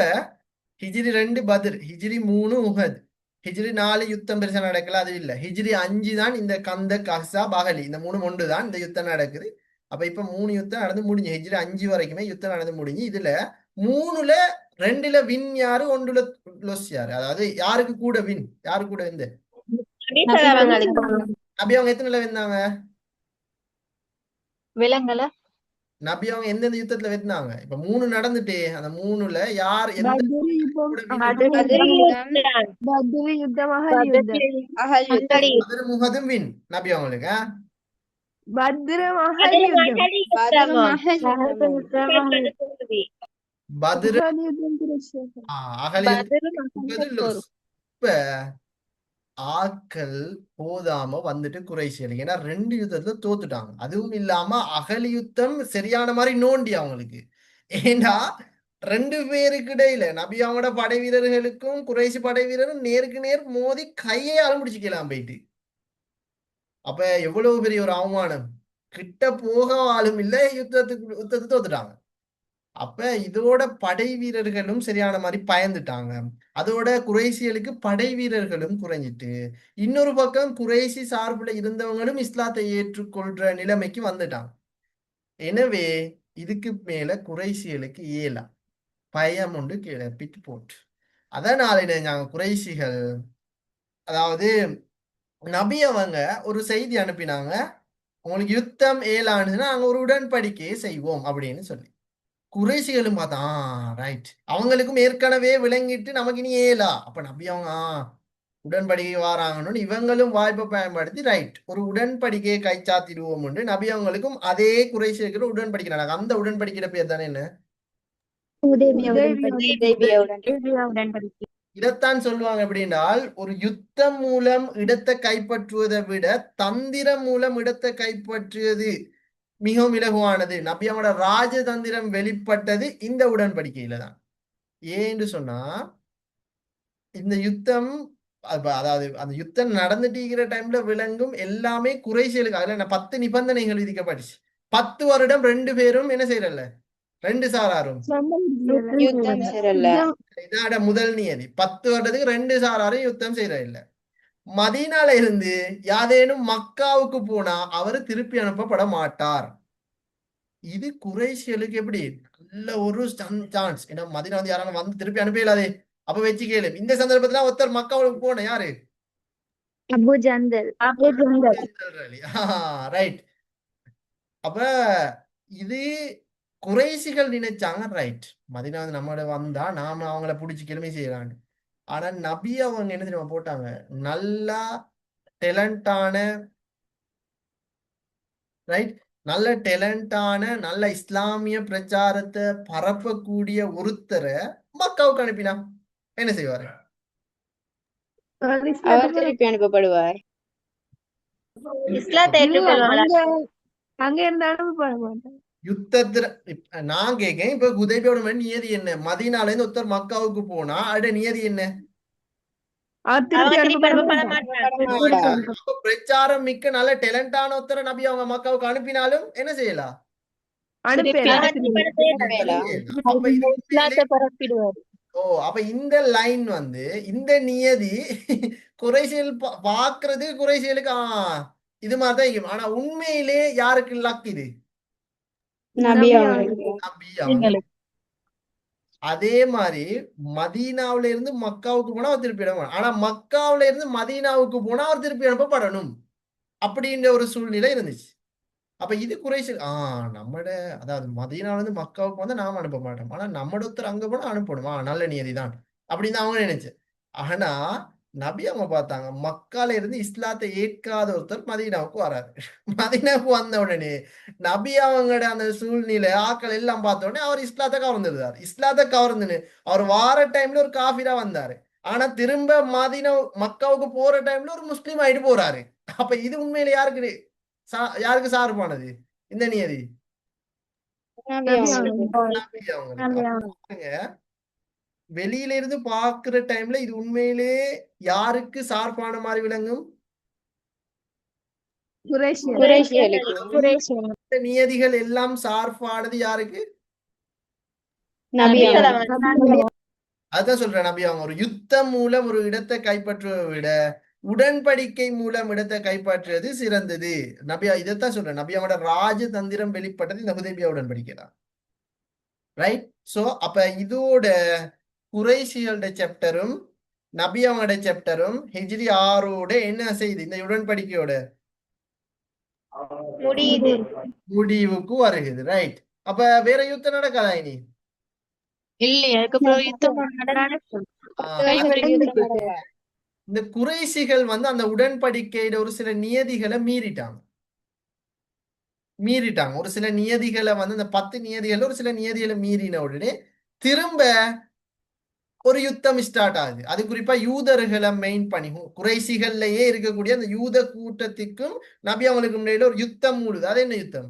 ஹிஜ்ரி 2 பத்ர், ஹிஜ்ரி 3 உஹத், ஹிஜ்ரி 4 யுத்தம் பெருசா நடக்கல, அது இல்ல. ஹிஜ்ரி 5 தான் இந்த கந்தக், அஹ்ஸாப், அகலி, இந்த 3 ஒன்று தான் இந்த யுத்தம் நடக்குது. அப்ப இப்ப 3 யுத்தம் நடந்து முடிஞ்சு, ஹிஜ்ரி 5 வரைக்குமே யுத்தம் நடந்து முடிஞ்சு. இதுல 3ல 2ல வின் யாரு, 1ல லொஸ் யாரு? அதாவது யாருக்கு கூட வின், யாரு கூட இந்த நபி அவங்க எத்தனைல வெந்தாங்க? விலங்கல நபி அவங்க எந்தெந்த யுத்தத்துல வெத்தினாங்க? இப்ப 3 நடந்துட்டு அந்த 3ல யார் எந்த முகதும் வின் நபி அவங்களுக்கு. பத்ர் இப்ப ஆட்கள் போதாம வந்துட்டு குறைஷியல், ஏன்னா 2 யுத்தத்துல தோத்துட்டாங்க. அதுவும் இல்லாம அகலி யுத்தம் சரியான மாதிரி நோண்டி அவங்களுக்கு. ஏன்னா 2 பேருக்கு இடையில நபி அவங்களோட படை வீரர்களுக்கும் குறைஷி படை வீரரும் நேருக்கு நேர் மோதி கையே அலம்பிடிச்சுக்கலாம் போயிட்டு. அப்ப எவ்வளவு பெரிய ஒரு அவமானம். கிட்ட போக ஆளும் இல்லை, யுத்தத்தை தோத்துட்டாங்க. அப்ப இதோட படை வீரர்களும் சரியான மாதிரி பயந்துட்டாங்க. அதோட குறைசியலுக்கு படை வீரர்களும் குறைஞ்சிட்டு, இன்னொரு பக்கம் குறைசி சார்புல இருந்தவங்களும் இஸ்லாத்தை ஏற்றுக்கொள்ற நிலைமைக்கு வந்துட்டாங்க. எனவே இதுக்கு மேல குறைசியலுக்கு இயலாம், பயம் ஒன்று கிளப்பிட்டு போட்டு. அதனால நாங்க குறைசிகள், அதாவது நபி அவங்க ஒரு செய்தி அனுப்பினாங்க, உங்களுக்கு யுத்தம் ஏலானுன்னா நாங்க ஒரு உடன்படிக்கையை செய்வோம் அப்படின்னு சொல்லி. குறைசிகளும் பார்த்தா ரைட், அவங்களுக்கும் ஏற்கனவே விளங்கிட்டு நமக்கு இனி ஏலா, அப்ப நபி அவங்க உடன்படிக்கை வாராங்கன்னு இவங்களும் வாய்ப்பை பயன்படுத்தி ரைட் ஒரு உடன்படிக்கையை கைச்சாத்திடுவோம் என்று நபி அவங்களுக்கும் அதே குறைசியர்கள் உடன்படிக்கை நடக்கும். அந்த உடன்படிக்கையில பேர் தானே என்ன? இதைத்தான் சொல்லுவாங்க. எப்படின்னால், ஒரு யுத்தம் மூலம் இடத்தை கைப்பற்றுவதை விட தந்திரம் மூலம் இடத்தை கைப்பற்றியது மிகவும் இலகுவானது. நபி அவங்களோட ராஜதந்திரம் வெளிப்பட்டது இந்த உடன்படிக்கையில தான். ஏன்னு சொன்னா, இந்த யுத்தம் அதாவது அந்த யுத்தம் நடந்துட்டு இருக்கிற டைம்ல விளங்கும் எல்லாமே குறைசியலுக்கு. அதுல என்ன 10 நிபந்தனைகள் விதிக்கப்பட்டுச்சு. 10 வருடம் 2 பேரும் என்ன செய்யறல்ல, 2 சாராரும் இதோட முதல் நியதி. 10 வருடத்துக்கு 2 சாராரும் யுத்தம் செய்யற இல்ல. மதீனால இருந்து யாதேனும் மக்காவுக்கு போனா அவரு திருப்பி அனுப்பப்பட மாட்டார். இது குறைஷியலுக்கு எப்படி நல்ல ஒரு சான்ஸ். ஏன்னா மதீனா வந்து யாராலும் வந்து திருப்பி அனுப்பிடலாதே, அப்ப வச்சு கேளு. இந்த சந்தர்ப்பத்துல ஒருத்தர் மக்காவுக்கு போன யாரு? ரைட். அப்ப இது குறைசிகள் நினைச்சாங்க ரைட், மதீனா வந்து நம்மளோட வந்தா நாம அவங்கள பிடிச்சி கிளம்பி செய்யலான்னு. ஆனா நபி அவங்க என்ன தெரியுமா போட்டாங்க, நல்லா டேலண்டான, ரைட், நல்ல டேலண்டான நல்ல இஸ்லாமிய பிரச்சாரத்தை பரப்பக்கூடிய ஒருத்தரை மக்காவுக்கு அனுப்பினா என்ன செய்வாரு? அவர் திருப்பி அனுப்பப்படுவார். இஸ்லாத்தை ஏற்றுக்கொள்வாரா? அங்க இருந்தாலும் போட மாட்டேன். யுத்தத்துல நான் கேட்கேன், இப்ப ஹுதைபியோட நியதி என்ன? மதீனால இருந்து ஒருத்தர் மக்காவுக்கு போனா அட நியதி என்ன? அவர் திருப்பி அவன் திருப்பி அனுப்பப்பட அனுப்பப்பட மாட்டார். மாட்டான். இப்ப பிரச்சாரம் மிக்க நல்ல டேலண்டான ஒருத்தரை நபி அவங்க மக்காவுக்கு அனுப்பினாலும் என்ன செய்யலாம்? அனுப்பலாம். அவன் திருப்பி அனுப்பவே வேலாம். அப்ப இது உண்மையிலே இஸ்லாத்தை பரப்பிடுவார். அப்ப இந்த லைன் இந்த நியதி குறைசியல் பாக்குறது குறைசியலுக்கு இது மாதிரிதான் இருக்கும். ஆனா உண்மையிலே யாருக்கு லக் இது? நபி நபி அவர்களுக்கு. நபி அவங்க. அதே மாதிரி மதீனாவில இருந்து மக்காவுக்கு போனா அவர் திருப்பி அனுப்பணும். ஆனா மக்காவில இருந்து மதீனாவுக்கு போனா அவர் திருப்பி அனுப்பப்படணும் அப்படின்ற ஒரு சூழ்நிலை இருந்துச்சு. அப்ப இது குறைஷியல் நம்மட, அதாவது மதீனால இருந்து மக்காவுக்கு வந்து நாம அனுப்ப மாட்டோம், ஆனா நம்மட ஒருத்தர் அங்க போனா அனுப்பணுமா, நல்ல நியதிதான் அப்படின்னு அவங்க நினைச்சு. ஆனா நபி அவங்க பார்த்தாங்க, மக்கால இருந்து இஸ்லாத்தை ஏற்காத ஒருத்தர் மதீனாவுக்கு வராரு. மதீனாவுக்கு வந்த உடனே நபி அவங்களோட அந்த சூழ்நிலை ஆக்கள் எல்லாம் பார்த்த உடனே அவர் இஸ்லாத்தை கவர்ந்துருந்தார். இஸ்லாத்தை கவர்ந்துன்னு அவர் வார டைம்ல ஒரு காஃபிரா வந்தாரு. ஆனா திரும்ப மக்காவுக்கு போற டைம்ல ஒரு முஸ்லீம் ஆயிட்டு போறாரு. அப்ப இது உண்மையில யாருக்கு சார்பானது இந்த நியதி? நபி அவர்களுக்கு. நபி அவங்களுக்கு. வெளியில இருந்து பாக்குற டைம்ல இது உண்மையிலே யாருக்கு சார்பான மாதிரி விளங்கும்? குறைஷியலுக்கு. நியதிகள் எல்லாம் சார்பானது யாருக்கு? நபி அதான் சொல்றேன், நபி அவங்க ஒரு யுத்தம் மூலம் ஒரு இடத்தை கைப்பற்றுவதை விட உடன்படிக்கை மூலம் இடத்தை கைப்பற்றுவது சிறந்தது. நபியா இதைத்தான் சொல்றேன், நபியாவோட ராஜதந்திரம் வெளிப்பட்டது இந்த ஹுதைபியா உடன்படிக்கை தான். ரைட். சோ அப்ப இதோட குறைஷியோட சாப்டரும் நபியாவோட சாப்டரும் ஹிஜ்ரி 6ஓட என்ன செய்யுது? இந்த உடன்படிக்கையோட முடிவுக்கு வருகிறது. ரைட். அப்ப வேற யுத்தம் நடக்காதா இனி? இல்லையா, அதுக்கப்புறம் யுத்தம் இந்த குறைஷிகள் அந்த உடன்படிக்கையில ஒரு சில நியதிகளை மீறிட்டாங்க. ஒரு சில நியதிகளை அந்த 10 நியதிகள் ஒரு சில நியதிகளை மீறின உடனே திரும்ப ஒரு யுத்தம் ஸ்டார்ட் ஆகுது. அது குறிப்பா யூதர்களை மெயின் பண்ணி குறைஷிகள்லயே இருக்கக்கூடிய அந்த யூத கூட்டத்துக்கும் நபி அவங்களுக்கு முன்னாடி ஒரு யுத்தம் மூடுது. அது என்ன யுத்தம்?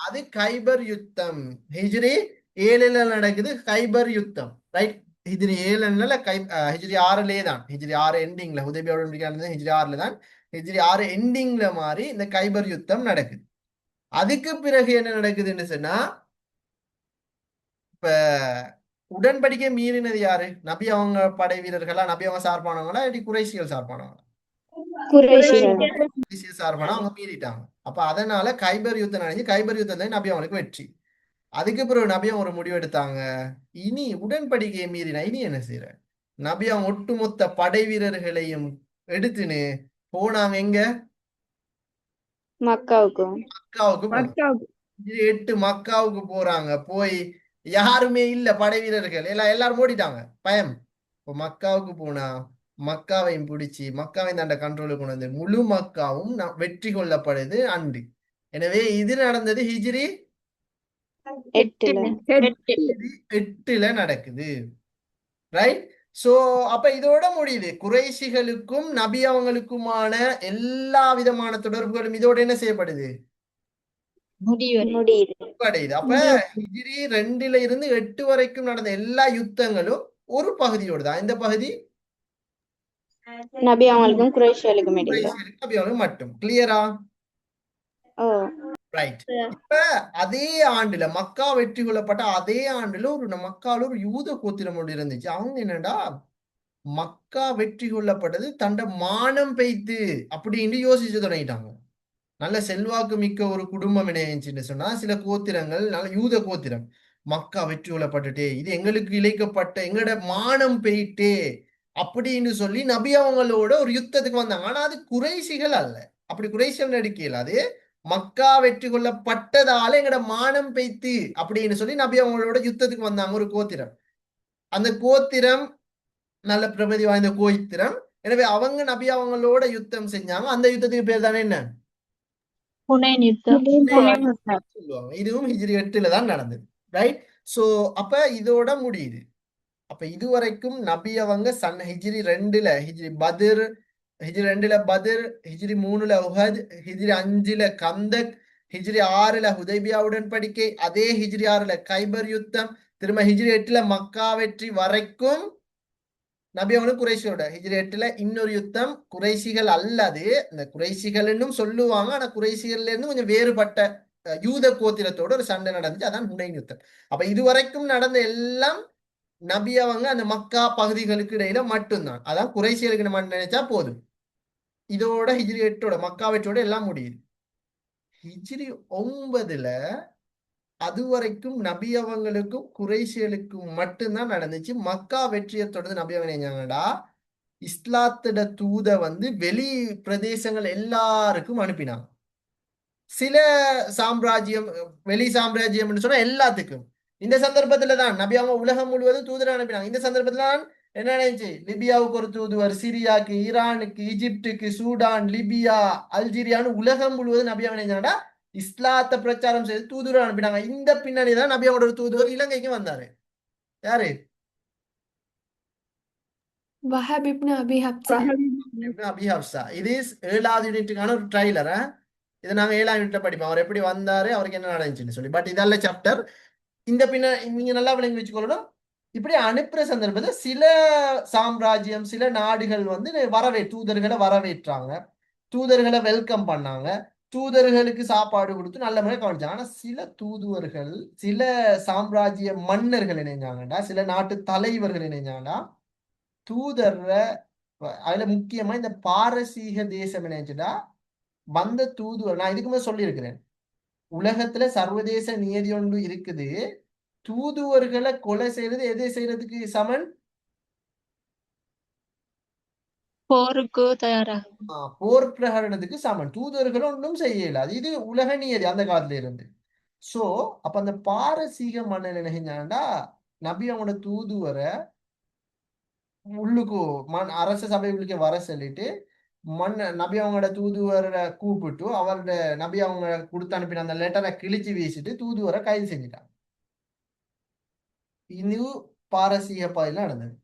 அது கைபர் யுத்தம். ஹிஜ்ரி 7ல நடக்குது கைபர் யுத்தம். ரைட். ஹிஜ்ரி 7ல ஹிஜ்ரி 6லயே தான், ஹிஜ்ரி 6 எண்டிங்ல ஹுதைபியாவோட ஹிஜ்ரி 6ல தான், ஹிஜ்ரி 6 எண்டிங்ல மாதிரி இந்த கைபர் யுத்தம் நடக்குது. அதுக்கு பிறகு என்ன நடக்குதுன்னு சொன்னா, இப்ப உடன்படிக்கை மீறினது யாரு? நபி அவங்க படை வீரர்களா, நபி அவங்க சார்பானவங்களா, இல்லாட்டி குறைஷிகள் சார்பானவங்களா? குறைஷிகள் சார்பான அவங்க மீறிட்டாங்க. அப்ப அதனால கைபர் யுத்தம் நடந்து, கைபர் யுத்தத்துல நபி அவங்களுக்கு வெற்றி. அதுக்கு பிறகு நபி அவங்க ஒரு முடிவு எடுத்தாங்க, இனி உடன்படிக்கையை மீறினா இனி என்ன செய்யற? நபி அவங்க ஒட்டுமொத்த படை வீரர்களையும் எடுத்துன்னு போனாங்க எங்க? மக்காவுக்கு. 8 மக்காவுக்கு போறாங்க. போய் யாருமே இல்ல, படை வீரர்கள் எல்லாரும் ஓடிட்டாங்க பயம். இப்போ மக்காவுக்கு போனா மக்காவையும் பிடிச்சி மக்காவை தாண்ட கண்ட்ரோலுக்கு கொண்டு வந்து முழு மக்காவும் வெற்றி கொள்ளப்படுது அன்று. எனவே இது நடந்தது ஹிஜ்ரி 8ல நடக்குது. ரைட். சோ அப்ப இதோட முடியுது. குறைஷிகளுக்கும் நபி அவங்களுக்குமான எல்லா விதமான தொடர்புகளும் இதோட என்ன செய்யப்படுது? முடியுது. அப்ப ஹிஜ்ரி 2ல இருந்து 8 வரைக்கும் நடந்த எல்லா யுத்தங்களும் ஒரு பகுதியோடு தான். இந்த பகுதி நபி அவங்களுக்கும் குறைஷியலுக்கும் நபி அவங்களுக்கு மட்டும். கிளியரா? ரைட். இப்ப அதே ஆண்டுல மக்கா வெற்றி கொள்ளப்பட்ட அதே ஆண்டுல ஒரு மக்கால ஒரு யூத கோத்திரம் ஒன்று இருந்துச்சு. அவங்க என்னடா, மக்கா வெற்றி கொள்ளப்பட்டது தண்ட மானம் பெய்த்து அப்படின்னு யோசிச்சு தொடங்கிட்டாங்க. நல்ல செல்வாக்கு மிக்க ஒரு குடும்பம் என்ன சொன்னா, சில கோத்திரங்கள் நல்ல யூத கோத்திரம், மக்கா வெற்றி கொள்ளப்பட்டுட்டே, இது எங்களுக்கு இழைக்கப்பட்ட எங்களோட மானம் பெய்ட்டே அப்படின்னு சொல்லி நபி அவங்களோட ஒரு யுத்தத்துக்கு வந்தாங்க. ஆனா அது குறைஷிகள் அல்ல, அப்படி குறைஷிகள் நடிக்கல, அது மக்கா வெற்றி கொள்ளப்பட்டதால எங்களோட மானம் பெய்த்து அப்படின்னு சொல்லி நபி அவங்களோட யுத்தத்துக்கு வந்தாங்க ஒரு கோத்திரம். அந்த கோத்திரம் நல்ல பிரபதி வாய்ந்த கோத்திரம். எனவே அவங்க நபி அவங்களோட யுத்தம் செஞ்சாங்க. அந்த யுத்தத்துக்கு பேர் தானே என்ன? ஹுனைன் யுத்தம். சொல்லுவாங்க. இதுவும் ஹிஜ்ரி 8 தான் நடந்தது. ரைட். சோ அப்ப இதோட முடியுது. அப்ப இதுவரைக்கும் நபி அவங்க ஹிஜ்ரி 2ல பத்ர், ஹிஜ்ரி 2ல பத்ர், ஹிஜ்ரி 3ல உஹத், ஹிஜ்ரி 5ல கந்தக், ஹிஜ்ரி 6ல ஹுதைபியா உடன்படிக்கை, அதே ஹிஜ்ரி 6ல கைபர் யுத்தம், திரும்ப ஹிஜ்ரி 8ல மக்கா வெற்றி வரைக்கும் நபி அவங்களும் குறைஷியோட. ஹிஜ்ரி 8ல இன்னொரு யுத்தம், குறைஷிகள் அல்லது இந்த குறைஷிகள் என்னும் சொல்லுவாங்க, ஆனா குறைஷிகள்ல இருந்து கொஞ்சம் வேறுபட்ட யூத கோத்திரத்தோட ஒரு சண்டை நடந்துச்சு. அதான் ஹுனைன் யுத்தம். அப்ப இதுவரைக்கும் நடந்த எல்லாம் நபி அவங்க அந்த மக்கா பகுதிகளுக்கு இடையில மட்டும்தான். அதான் குறைஷிகளுக்கு நம்ம நினைச்சா போதும். இதோட ஹிஜ்ரி 8ஓட மக்கா வெற்றியோட எல்லாம் முடியுது. ஹிஜ்ரி 9ல அது வரைக்கும் நபி அவங்களுக்கும் குறைஷிகளுக்கும் மட்டும்தான் நடந்துச்சு. மக்கா வெற்றியை தொடர்ந்து நபி அவங்க நினைச்சாங்கடா இஸ்லாத்திட தூத வெளி பிரதேசங்கள் எல்லாருக்கும் அனுப்பினாங்க. சில சாம்ராஜ்யம், வெளி சாம்ராஜ்யம் சொன்னா எல்லாத்துக்கும். இந்த சந்தர்ப்பத்துல தான் நபி அவங்க உலகம் முழுவதும் தூதரை அனுப்பினாங்க. இந்த சந்தர்ப்பத்துல தான் என்ன நினைச்சு, லிபியாவுக்கு ஒரு தூதுவர், சிரியாக்கு, ஈரானுக்கு, ஈஜிப்டுக்கு, சூடான், லிபியா, அல்ஜீரியான்னு உலகம் முழுவதும் நபி அவங்க நினைச்சாங்கடா இஸ்லாத்தை பிரச்சாரம் செய்து தூதுவர் அனுப்பினாங்க. இந்த பின்னணி தான் நபி அவங்களோட தூதுவர் இலங்கைக்கு வந்தாரு. யாரு? வஹப் இப்னு அபி ஹப்ஸா. அபி ஹப்ஸா. இது 7வது யூனிட்டுக்கான ஒரு ட்ரைலர். இதை நாங்க 7ஆம் யூனிட்ல படிப்போம், அவர் எப்படி வந்தாரு, அவருக்கு என்ன நடந்துச்சுன்னு சொல்லி. பட் இதல்ல சாப்டர். இந்த பின்ன நீங்க நல்லா விளங்கி வச்சுக்கொள்ளணும். இப்படி அனுப்புற சந்தர்ப்பத்தில் சில சாம்ராஜ்யம், சில நாடுகள் தூதர்களை வரவேற்றாங்க, தூதர்களை வெல்கம் பண்ணாங்க, தூதர்களுக்கு சாப்பாடு கொடுத்து நல்ல முறை கவனிச்சாங்க. ஆனா சில தூதுவர்கள், சில சாம்ராஜ்ய மன்னர்கள் இணைஞ்சாங்கடா, சில நாட்டு தலைவர்கள் இணைஞ்சாங்கடா தூதர்ல. அதுல முக்கியமா இந்த பாரசீக தேசம் இணைஞ்சுடா வந்த தூதுவர். நான் இதுக்குமே சொல்லியிருக்கிறேன், உலகத்துல சர்வதேச நியதி ஒன்று இருக்குது. தூதுவர்களை கொலை செய்யறது எதை செய்யறதுக்கு சமன்? போருக்கு தயாராகும். போர் பிரகடனத்துக்கு சமன். தூதுவர்கள் ஒன்றும் செய்யல, இது உலக நியதி அந்த காலத்துல இருந்து. சோ அப்ப அந்த பாரசீக மன்னன் என்ன செஞ்சான்டா, நபி அவனோட தூதுவரை உள்ளுக்கு அரச சபை உள்ளுக்கு வர சொல்லிட்டு நபி அவங்களோட தூதுவரை கூப்பிட்டு அவரோட நபி அவங்க கொடுத்து அனுப்பின அந்த லெட்டரை கிழிச்சு வீசிட்டு தூதுவரை கைது செஞ்சுட்டாங்க. இது பாரசீக பகுதியில் நடந்தது.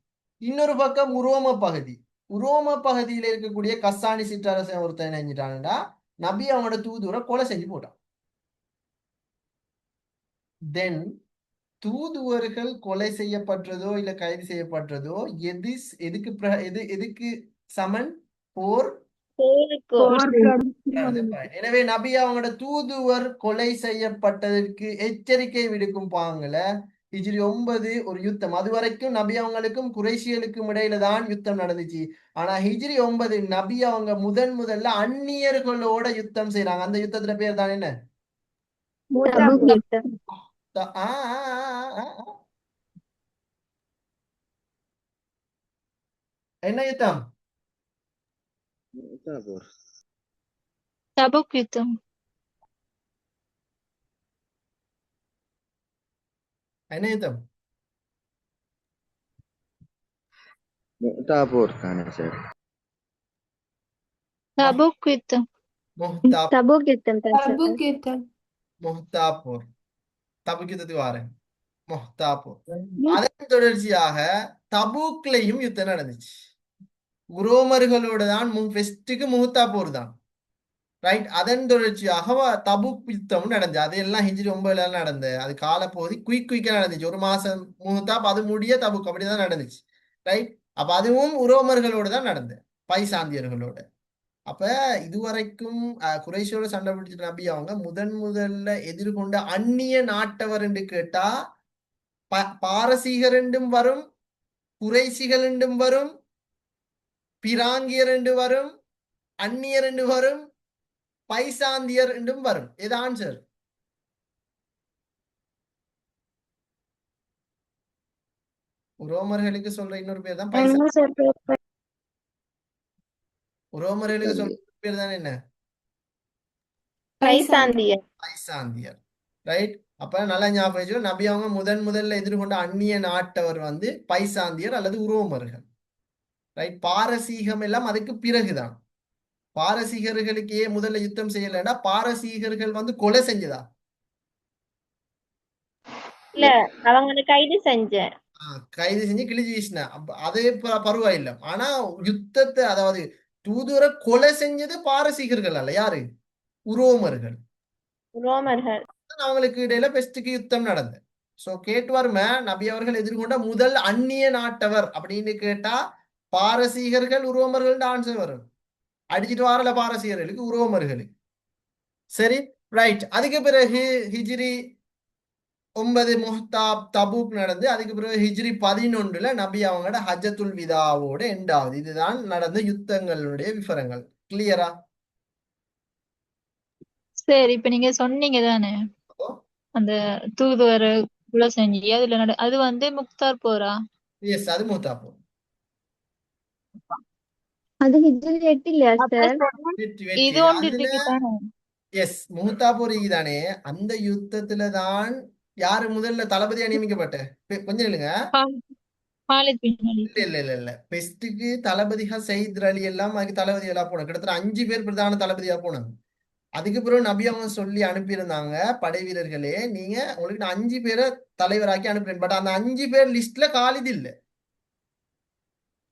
இன்னொரு பக்கம் உரோம பகுதி, உரோம பகுதியில இருக்கக்கூடிய கசானி சிற்றரசன் ஒருத்தன் நினைஞ்சிட்டான்டா நபி அவனோட தூதுவரை கொலை செஞ்சு போட்டான். தென் தூதுவர்கள் கொலை செய்யப்பட்டதோ இல்ல கைது செய்யப்பட்டதோ எதுக்கு சமன்? போர். எனவே நபி அவங்களோட தூதுவர் கொலை செய்யப்பட்டதற்கு எச்சரிக்கை விடுக்கும் பாங்கல ஹிஜ்ரி 9 ஒரு யுத்தம். அது வரைக்கும் நபி அவங்களுக்கும் குறைஷிகளுக்கும் இடையில தான் யுத்தம் நடந்துச்சு. ஆனா ஹிஜ்ரி 9 நபி அவங்க முதல்ல அந்நியர்களோட யுத்தம் செய்யறாங்க. அந்த யுத்தத்துல பேர் தான் என்ன? என்ன யுத்தம்? தபுக் யுத்தம். என்ன யுத்தம்? தபுக் யுத்தம். தபூக் யுத்தம் தபுக் யுத்தம். முஹ்தாபூர். தபுக் யுத்தத்துக்கு வாரேன். முஹ்தாபூர். அதன் தொடர்ச்சியாக தபூக்லையும் யுத்தம் நடந்துச்சு. உரோமர்களோட தான் ஃபெஸ்ட்டுக்கு முஹ்தாபூர் தான். ரைட். அதன் தொடர்ச்சியாக தபுக் யுத்தம் நடந்தது. அது எல்லாம் ஹிஜ்ரி 9ல நடந்தது. அது காலப்பகுதி குயிக்கா நடந்துச்சு. ஒரு மாசம் முஹ்தாப், அது முடிய தபுக், அப்படிதான் நடந்துச்சு. ரைட். அப்ப அதுவும் உரோமர்களோட தான் நடந்தது, பைசாந்தியர்களோட. அப்ப இதுவரைக்கும் குறைஷியோட சண்டை பிடிச்சிட்டு நபி அவங்க முதல்ல எதிர்கொண்ட அந்நிய நாட்டவர் என்று கேட்டா பாரசீகர் என்றும் வரும், குறைசிகள் என்றும் வரும், பிராங்கியர் என்று வரும், அந்நியர் என்று வரும், பைசாந்தியர் என்றும் வரும். இது ஆன்சர். உரோமர்களுக்கு சொல்ற இன்னொரு பேர் தான் பைசாந்தியர். உரோமர்களுக்கு சொல்ற பேர் தான் என்ன? பைசாந்தியர். ரைட். அப்ப நல்லா ஞாபகம் வச்சு, நபி அவங்க முதல்ல எதிர்கொண்ட அந்நிய நாட்டவர் பைசாந்தியர் அல்லது உரோமர்கள். ரைட். பாரசீகம் எல்லாம் அதுக்கு பிறகுதான். பாரசீகர்களுக்கு ஏன் முதல்ல யுத்தம் செய்யலைன்னா பாரசீகர்கள் வந்து கொலை செஞ்சதா? இல்ல அவங்க கைது செஞ்ச. கைது செஞ்சு கிழிச்சு வீசின. அதே பரவாயில்லை. ஆனா யுத்தத்தை, அதாவது தூதுவரை கொலை செஞ்சது பாரசீகர்கள் அல்ல, யாரு? உரோமர்கள். ரோமர்கள். அவங்களுக்கு இடையில பெஸ்டுக்கு யுத்தம் நடந்தது. சோ கேட்டு வருமே, நபி அவர்கள் எதிர்கொண்ட முதல் அந்நிய நாட்டவர் அப்படின்னு கேட்டா பாரசீகர்கள் உரோமர்கள் ஆன்சர் வரும். அடிச்சிட்டு வாரல பாரசீகர்களுக்கு, உரோமர்களுக்கு. சரி, ரைட். அதுக்கு பிறகு ஹிஜ்ரி 9 முஹ்தாப் தபூக் நடந்து, அதுக்கு பிறகு ஹிஜ்ரி 11 நபி அவங்களோட ஹஜ்ஜத்துல் விதாவோட எண்ட் ஆகுது. இதுதான் நடந்த யுத்தங்களுடைய விவரங்கள். கிளியரா? சரி, இப்ப நீங்க சொன்னீங்க தானே அந்த தூதுவரை கொலை செஞ்சு அது வந்து முக்தார் போரா? எஸ், அது முஹ்தாப் போர். அது ஹிஜ்ரி 8 இல்லையா சார்? வெற்றி இது வெற்றி. ஒன்று அதுல இருக்கு தானே. எஸ், முஹ்தாப் போர் தானே. அந்த யுத்தத்துல தான் யாரு முதல்ல தளபதியா நியமிக்கப்பட்ட? கொஞ்சம் இல்லைங்க. Khalid bin Walid. இல்ல இல்ல இல்ல இல்ல. பெஸ்டுக்கு தளபதியா சையத் அலி எல்லாம் அதுக்கு தளபதியா போனோம். கிட்டத்தட்ட 5 பேர் பிரதான தளபதியா போனாங்க. அதுக்கு பிறகு நபி அவங்க சொல்லி அனுப்பியிருந்தாங்க, படை வீரர்களே நீங்க உங்களுக்கு நான் 5 பேரை தலைவராக்கி அனுப்புறேன். பட் அந்த 5 பேர் லிஸ்ட்ல காலித் இல்ல.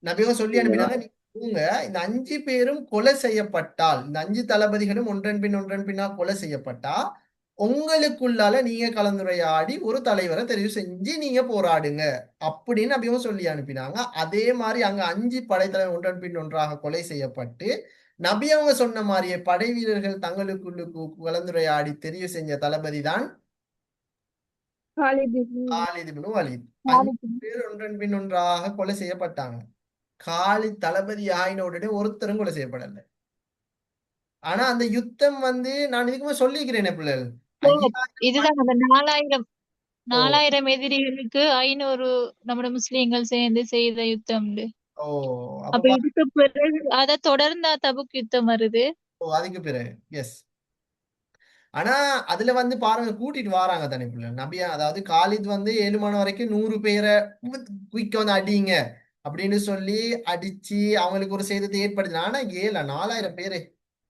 நபி அவங்க சொல்லி அனுப்பினாங்க, நீங்க போங்க, இந்த 5 பேரும் கொலை செய்யப்பட்டால், இந்த 5 தளபதிகளும் ஒன்றன் பின்னா கொலை செய்யப்பட்டா உங்களுக்குள்ளால நீங்க கலந்துரையாடி ஒரு தலைவரை தெரிவு செஞ்சு நீங்க போராடுங்க அப்படின்னு நபி அவங்க சொல்லி அனுப்பினாங்க. அதே மாதிரி அங்க 5 படைத்தலைவர் ஒன்றன் பின் ஒன்றாக கொலை செய்யப்பட்டு நபி அவங்க சொன்ன மாதிரியே படை வீரர்கள் தங்களுக்குள்ளு கலந்துரையாடி தெரிவு செஞ்ச தளபதி தான் காலித் காலித் இப்னு வலீத். 5 பேர் ஒன்றன் பின் ஒன்றாக கொலை செய்யப்பட்டாங்க. காலித் தளபதி ஆயின உடனே ஒருத்தரும் கொலை செய்யப்படல. ஆனா அந்த யுத்தம் வந்து நான் இதுக்குமே சொல்லிக்கிறேன் பிள்ளைகள், இதுதான் அந்த 4000 எதிரிகளுக்கு 500 நம்மட முஸ்லிம்கள் சேர்ந்து செய்த யுத்தம். ஓ அப்ப இதுக்கு பிறகு அத தொடர்ந்து தபுக் யுத்தம் வருது. அதுக்கு பிறகு எஸ். ஆனா அதுல வந்து பாருங்க, கூட்டிட்டு வராங்க தானே பிள்ளை நபியா. அதாவது காலித் வந்து 7 மணி வரைக்கும் 100 பேரை குயிக்க வந்து அடிங்க அப்படின்னு சொல்லி அடிச்சு அவங்களுக்கு ஒரு சேதத்தை ஏற்படுத்தினா. ஆனா 4000 பேரு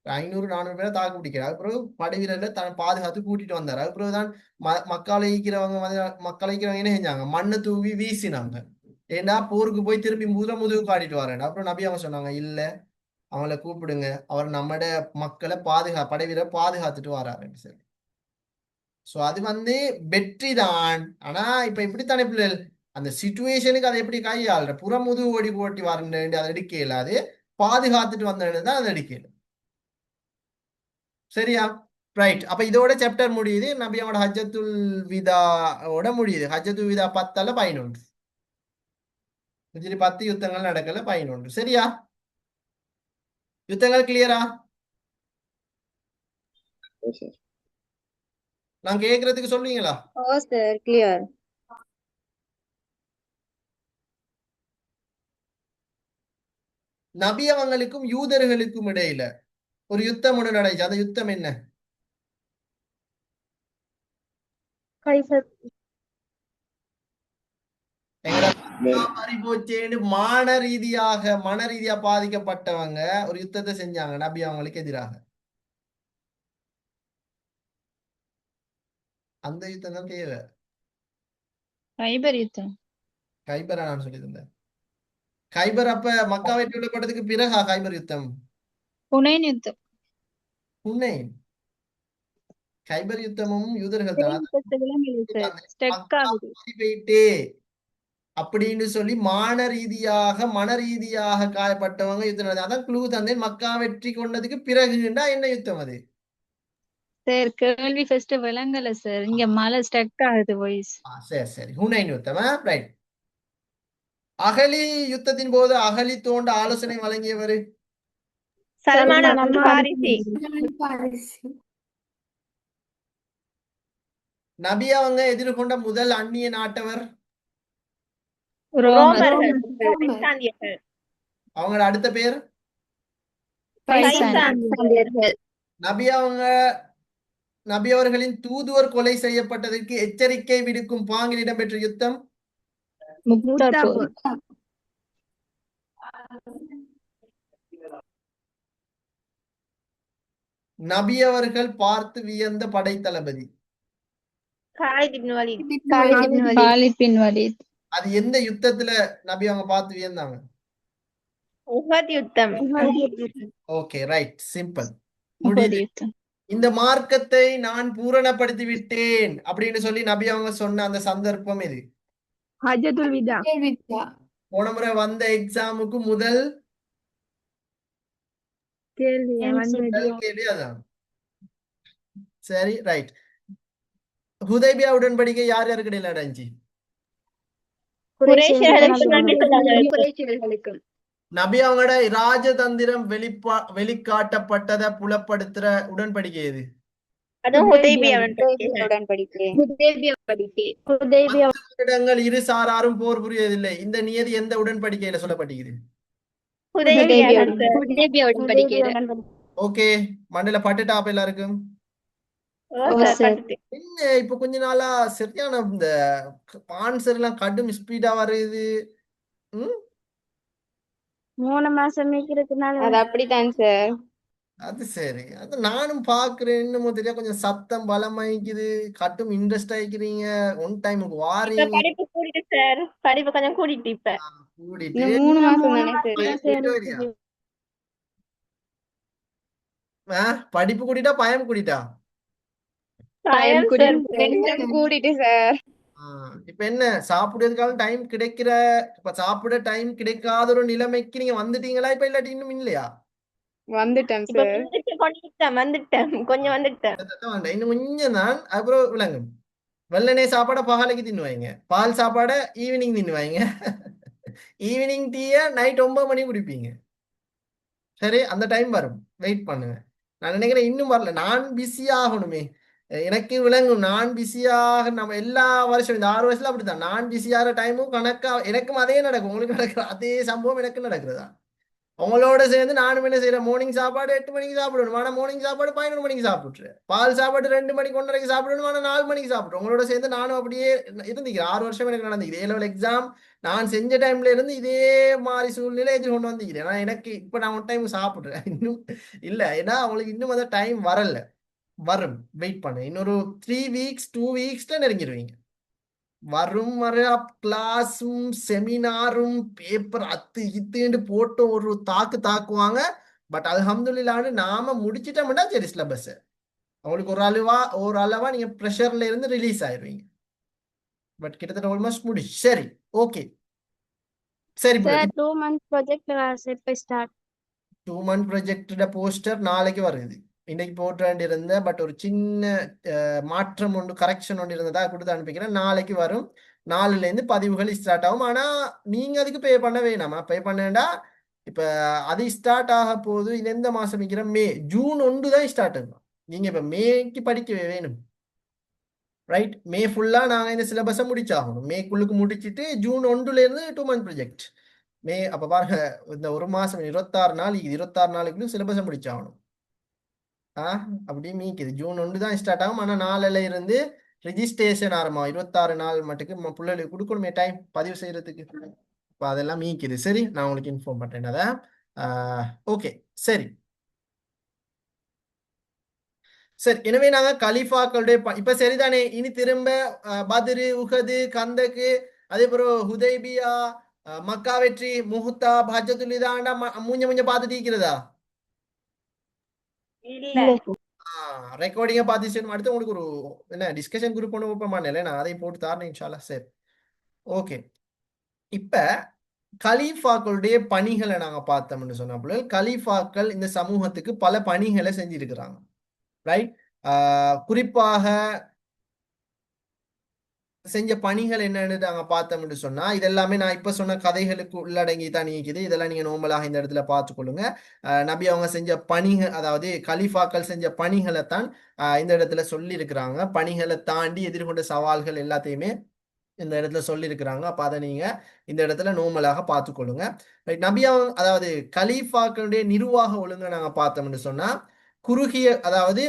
500-400 பேரை தாக்கு பிடிக்கிறார். அதுக்கப்புறம் படை வீரர்கள் தன் பாதுகாத்து கூட்டிட்டு வந்தார். அதுக்கப்புறம் மக்களை ஈக்கிறவங்க மக்களை ஈக்கிறவங்க என்ன செஞ்சாங்க, மண்ணை தூவி வீசினாங்க. ஏன்னா போருக்கு போய் திருப்பி முதுகு காட்டிட்டு வரேன். அப்புறம் நபி அவங்க சொன்னாங்க, இல்ல அவங்கள கூப்பிடுங்க, அவர் நம்மட மக்களை படை வீரரை பாதுகாத்துட்டு வராருன்னு சொல்லி. சோ அது வந்து வெற்றி தான். ஆனா இப்ப இப்படித்தானே பிள்ளைகள் அந்த சிச்சுவேஷனுக்கு அதை எப்படி கையாளுற, புறமுது ஓடி போட்டி வரண்டு அதை அடிக்க இயலாது, பாதுகாத்துட்டு வந்தேன்னு தான் அதை அடிக்கல. சரியா? ரைட். அப்ப இதோட சாப்டர் முடியுது. நபியோட ஹஜ்ஜத்துல் விதாவோட முடியுது. ஹஜ்ஜத்துல் விதா 10 அல்ல 11. 10 யுத்தங்கள் நடக்கல, 11. சரியா? யுத்தங்கள் கிளியரா? நான் கேக்குறதுக்கு சொல்லுவீங்களா? ஓ சார் கிளியர். நபி அவங்களுக்கும் யூதர்களுக்கும் இடையில ஒரு யுத்தம் ஒன்று நடந்துச்சு. அந்த யுத்தம் என்ன? போச்சேன்னு மன ரீதியா பாதிக்கப்பட்டவங்க ஒரு யுத்தத்தை செஞ்சாங்க நபி அவங்களுக்கு எதிராக. அந்த யுத்தம் தான் தேவை. கைபர் யுத்தம். கைபரா நான் சொல்லியிருந்தேன். கைபர் அப்ப மக்கா வெற்றி கொள்ளப்பட்டதுக்கு பிறகா கைபர் யுத்தம்? ஹுனைன் யுத்தம். ஹுனைன். கைபர் யுத்தமும் யூதர்கள் தான் அப்படின்னு சொல்லி மன ரீதியாக காயப்பட்டவங்க யுத்தம் நடந்தது. அதான் குழு தந்தை மக்கா வெற்றி கொண்டதுக்கு பிறகுன்னா என்ன யுத்தம் அது? சார் கேள்வி ஃபர்ஸ்ட் விளங்கல சார், இங்க மழை ஸ்டக் ஆகுது வாய்ஸ். சரி சரி, ஹுனைன் யுத்தம். ரைட். அகலி யுத்தத்தின் போது அகலி தோண்ட ஆலோசனை வழங்கியவர் சல்மான் அல் ஃபாரிசி. நபி அவங்க எதிர்கொண்ட முதல் அந்நிய நாட்டவர் ரோமர்கள். அவங்களோட அடுத்த பேர் நபி அவர்களின் தூதுவர் கொலை செய்யப்பட்டதற்கு எச்சரிக்கை விடுக்கும் பாங்கில் இடம்பெற்ற யுத்தம் நபி அவர்கள் பார்த்து வியந்த படைத்தளபதி. Khalid ibn Walid. Khalid bin Walid. அது எந்த யுத்தத்துல நபி அவங்க பார்த்து வியந்தாங்க? உஹத் யுத்தம். ஓகே, ரைட், சிம்பிள், உஹது முடியுது. யுத்தம். இந்த மார்க்கத்தை நான் பூரணப்படுத்தி விட்டேன் அப்படின்னு சொல்லி நபி அவங்க சொன்ன அந்த சந்தர்ப்பம் இது. ஹஜ்ஜத்துல் விதா. கேள்வித்தா. போன முறை வந்த எக்ஸாமுக்கு முதல் கேள்வி கேள்வி அதான். சரி, ரைட். ஹுதைபியா உடன்படிக்கை யார் யாருக்கு இடையில அடைஞ்சு? குறைஷியர்களுக்கும் நபி அவங்களோட ராஜதந்திரம் வெளிக்காட்டப்பட்டதை புலப்படுத்துற உடன்படிக்கை எது? அதுவும் ஹுதைபியா உடன்படிக்கை. இடங்கள் இரு சாராரும் போர் புரியதில்லை. இந்த நியதி எந்த உடன்படிக்கையில சொல்லப்பட்டிருக்குது? ஹுதைபியா ஓகே, மண்டல பட்டுட்டா அப்ப எல்லாருக்கும். என்ன இப்ப கொஞ்ச நாளா சரியான இந்த ஆன்சர் எல்லாம் கடும் ஸ்பீடா வருது. 3 மாசம் மேய்க்கிறதுனால அது அப்படித்தான் சார். அது சரி, அது நானும் பாக்குறேன். இன்னமும் தெரியா கொஞ்சம் சத்தம் பலமாயிக்குது, கட்டும் இன்ட்ரெஸ்ட் ஆயிக்கிறீங்க, ஒன் டைமுக்கு வாரீங்க. படிப்பு கூடிட்டு சார், படிப்பு கொஞ்சம் கூடிட்டு இப்ப கூடிட்டு 3 மாசம் தானே சார். படிப்பு கூடிட்டா பயம் கூடிட்டா? கூடிட்டு சார். இப்ப என்ன சாப்பிடுறதுக்காக டைம் கிடைக்கிற, இப்ப சாப்பிட டைம் கிடைக்காத ஒரு நிலைமைக்கு நீங்க வந்துட்டீங்களா இப்ப, இல்லாட்டி இன்னும் இல்லையா? வந்துட்டேன் சார். வந்துட்டேன் கொஞ்சம் வந்துட்டேன். இன்னும் கொஞ்சம் தான், அப்புறம் விளங்கும். வெள்ளனே சாப்பாட பகலைக்கு தின்னுவாங்க, பால் சாப்பாட ஈவினிங் தின்னுவாங்க, ஈவினிங் டீய நைட் 9 மணி குடிப்பீங்க. சரி, அந்த டைம் வரும், வெயிட் பண்ணுங்க. நான் நினைக்கிறேன் இன்னும் வரல. நான் பிஸி ஆகணுமே, எனக்கு விளங்கும். நான் பிஸியாக நம்ம எல்லா வருஷம் இந்த 6 வருஷத்துல அப்படித்தான். நான் பிஸியாகிற டைமும் கணக்கா எனக்கும் அதே நடக்கும், உங்களுக்கு நடக்கிற அதே சம்பவம் எனக்கு நடக்கிறதா. உங்களோட சேர்ந்து நானும் என்ன செய்யறேன், மார்னிங் சாப்பாடு 8 மணிக்கு சாப்பிடணும், ஆனால் மார்னிங் சாப்பாடு 11 மணிக்கு சாப்பிட்டுறேன். பால் சாப்பாடு 2 மணிக்கு 1:30 சாப்பிடணும், ஆனால் 4 மணிக்கு சாப்பிடுறேன். உங்களோட சேர்ந்து நானும் அப்படியே இருந்துக்கிறேன். 6 வருஷம் எனக்கு நடந்துக்கிறேன். A-level எக்ஸாம் நான் செஞ்ச டைம்ல இருந்து இதே மாதிரி சூழ்நிலை எதிர்கொண்டு வந்துக்கிறேன். ஆனால் எனக்கு இப்போ நான் ஒன் டைம் சாப்பிட்றேன் இன்னும் இல்லை, ஏன்னா அவங்களுக்கு இன்னும் அந்த டைம் வரல. வரும், வெயிட் பண்ணு. இன்னொரு 3 வீக்ஸ் 2 வீக்ஸ்ல நெருங்கிடுவீங்க. வரும் வர கிளாஸும் செமினாரும் பேப்பர் அத்து இத்துன்னு போட்டு ஒரு தாக்குவாங்க. பட் அல்ஹம்துலில்லாஹ்னு நாம முடிச்சிட்டோம்னா சரி, சிலபஸ் அவங்களுக்கு ஒரு அளவா நீங்க ப்ரெஷர்ல இருந்து ரிலீஸ் ஆயிருவீங்க. பட் கிட்டத்தட்ட ஆல்மோஸ்ட் முடிச்சு. சரி, ஓகே, சரி. 2 month project எப்ப ஸ்டார்ட்? 2 month ப்ராஜெக்டோட போஸ்டர் நாளைக்கு வருது. இன்னைக்கு போட்டு வேண்டியிருந்த, பட் ஒரு சின்ன மாற்றம் ஒன்று, கரெக்ஷன் ஒன்று இருந்ததா கொடுத்து அனுப்பிக்கிறேன். நாளைக்கு வரும். 4லேருந்து பதிவுகள் ஸ்டார்ட் ஆகும். ஆனால் நீங்கள் அதுக்கு பே பண்ண வேணாமா? பே பண்ணேன்டா இப்போ அது ஸ்டார்ட் ஆக போகுது. இது எந்த மாதம் வைக்கிற? ஜூன் 1 தான் ஸ்டார்ட் ஆகும். நீங்கள் இப்போ மேக்கு படிக்கவே வேணும், ரைட்? மே ஃபுல்லாக நாங்கள் இந்த சிலபஸை முடிச்சாகணும். மேக்குள்ளுக்கு முடிச்சுட்டு ஜூன் 1லேருந்து 2 month ப்ராஜெக்ட். அப்போ பாருங்க, இந்த ஒரு மாதம் 26 நாள், 26 நாளுக்குள்ள சிலபஸை முடிச்சாகணும். அப்படி மீக்குது. ஜூன் 1 தான் ஸ்டார்ட் ஆகும். ஆனால் 4ல இருந்து ரிஜிஸ்ட்ரேஷன் ஆரம்பம். 26 நாள் மட்டுக்கு பிள்ளைகளுக்கு கொடுக்கணுமே டைம் பதிவு செய்யறதுக்கு. இப்போ அதெல்லாம் மீக்குது. சரி, நான் உங்களுக்கு இன்ஃபார்ம் பண்றேன் அதை. ஓகே, சரி சரி. எனவே நாங்க கலீஃபாக்களுடைய இப்ப சரிதானே. இனி திரும்ப பத்ரு, உஹது, கந்தக்கு, அதே போல ஹுதைபியா, மக்கா வெற்றி, முஹ்தா, ஹஜ்ஜத்துல் விதாண்டா மூஞ்ச பார்த்துட்டு இருக்கிறதா? ரெக்கார்டிங்கை பார்த்து அடுத்து உங்களுக்கு ஒரு என்ன டிஸ்கஷன் குரூப் ஒன்று ஓப்பன் பண்ணல, நான் அதையும் போட்டு தாரேன் இன்ஷால்லா. சரி, ஓகே. இப்ப கலீஃபாக்களுடைய பணிகளை நாங்க பார்த்தோம்னு சொன்ன கலீஃபாக்கள் இந்த சமூகத்துக்கு பல பணிகளை செஞ்சிருக்கிறாங்க, ரைட்? குறிப்பாக செஞ்ச பணிகள் என்னன்னு நாங்க பார்த்தோம்னு சொன்னா, இதெல்லாமே நான் இப்ப சொன்ன கதைகளுக்கு உள்ளடங்கி தான் நீக்குது. இதெல்லாம் நீங்க நோம்பலாக இந்த இடத்துல பார்த்துக்கொள்ளுங்க. நபி அவங்க செஞ்ச பணிகள், அதாவது கலீஃபாக்கள் செஞ்ச பணிகளை தான் இந்த இடத்துல சொல்லி இருக்கிறாங்க. பணிகளை தாண்டி எதிர்கொண்ட சவால்கள் எல்லாத்தையுமே இந்த இடத்துல சொல்லியிருக்கிறாங்க. அப்ப அதை நீங்க இந்த இடத்துல நோமலாக பார்த்துக்கொள்ளுங்க. நபி அவங்க, அதாவது கலீஃபாக்களுடைய நிர்வாக ஒழுங்கை நாங்க பார்த்தோம்னு சொன்னா, குறுகிய, அதாவது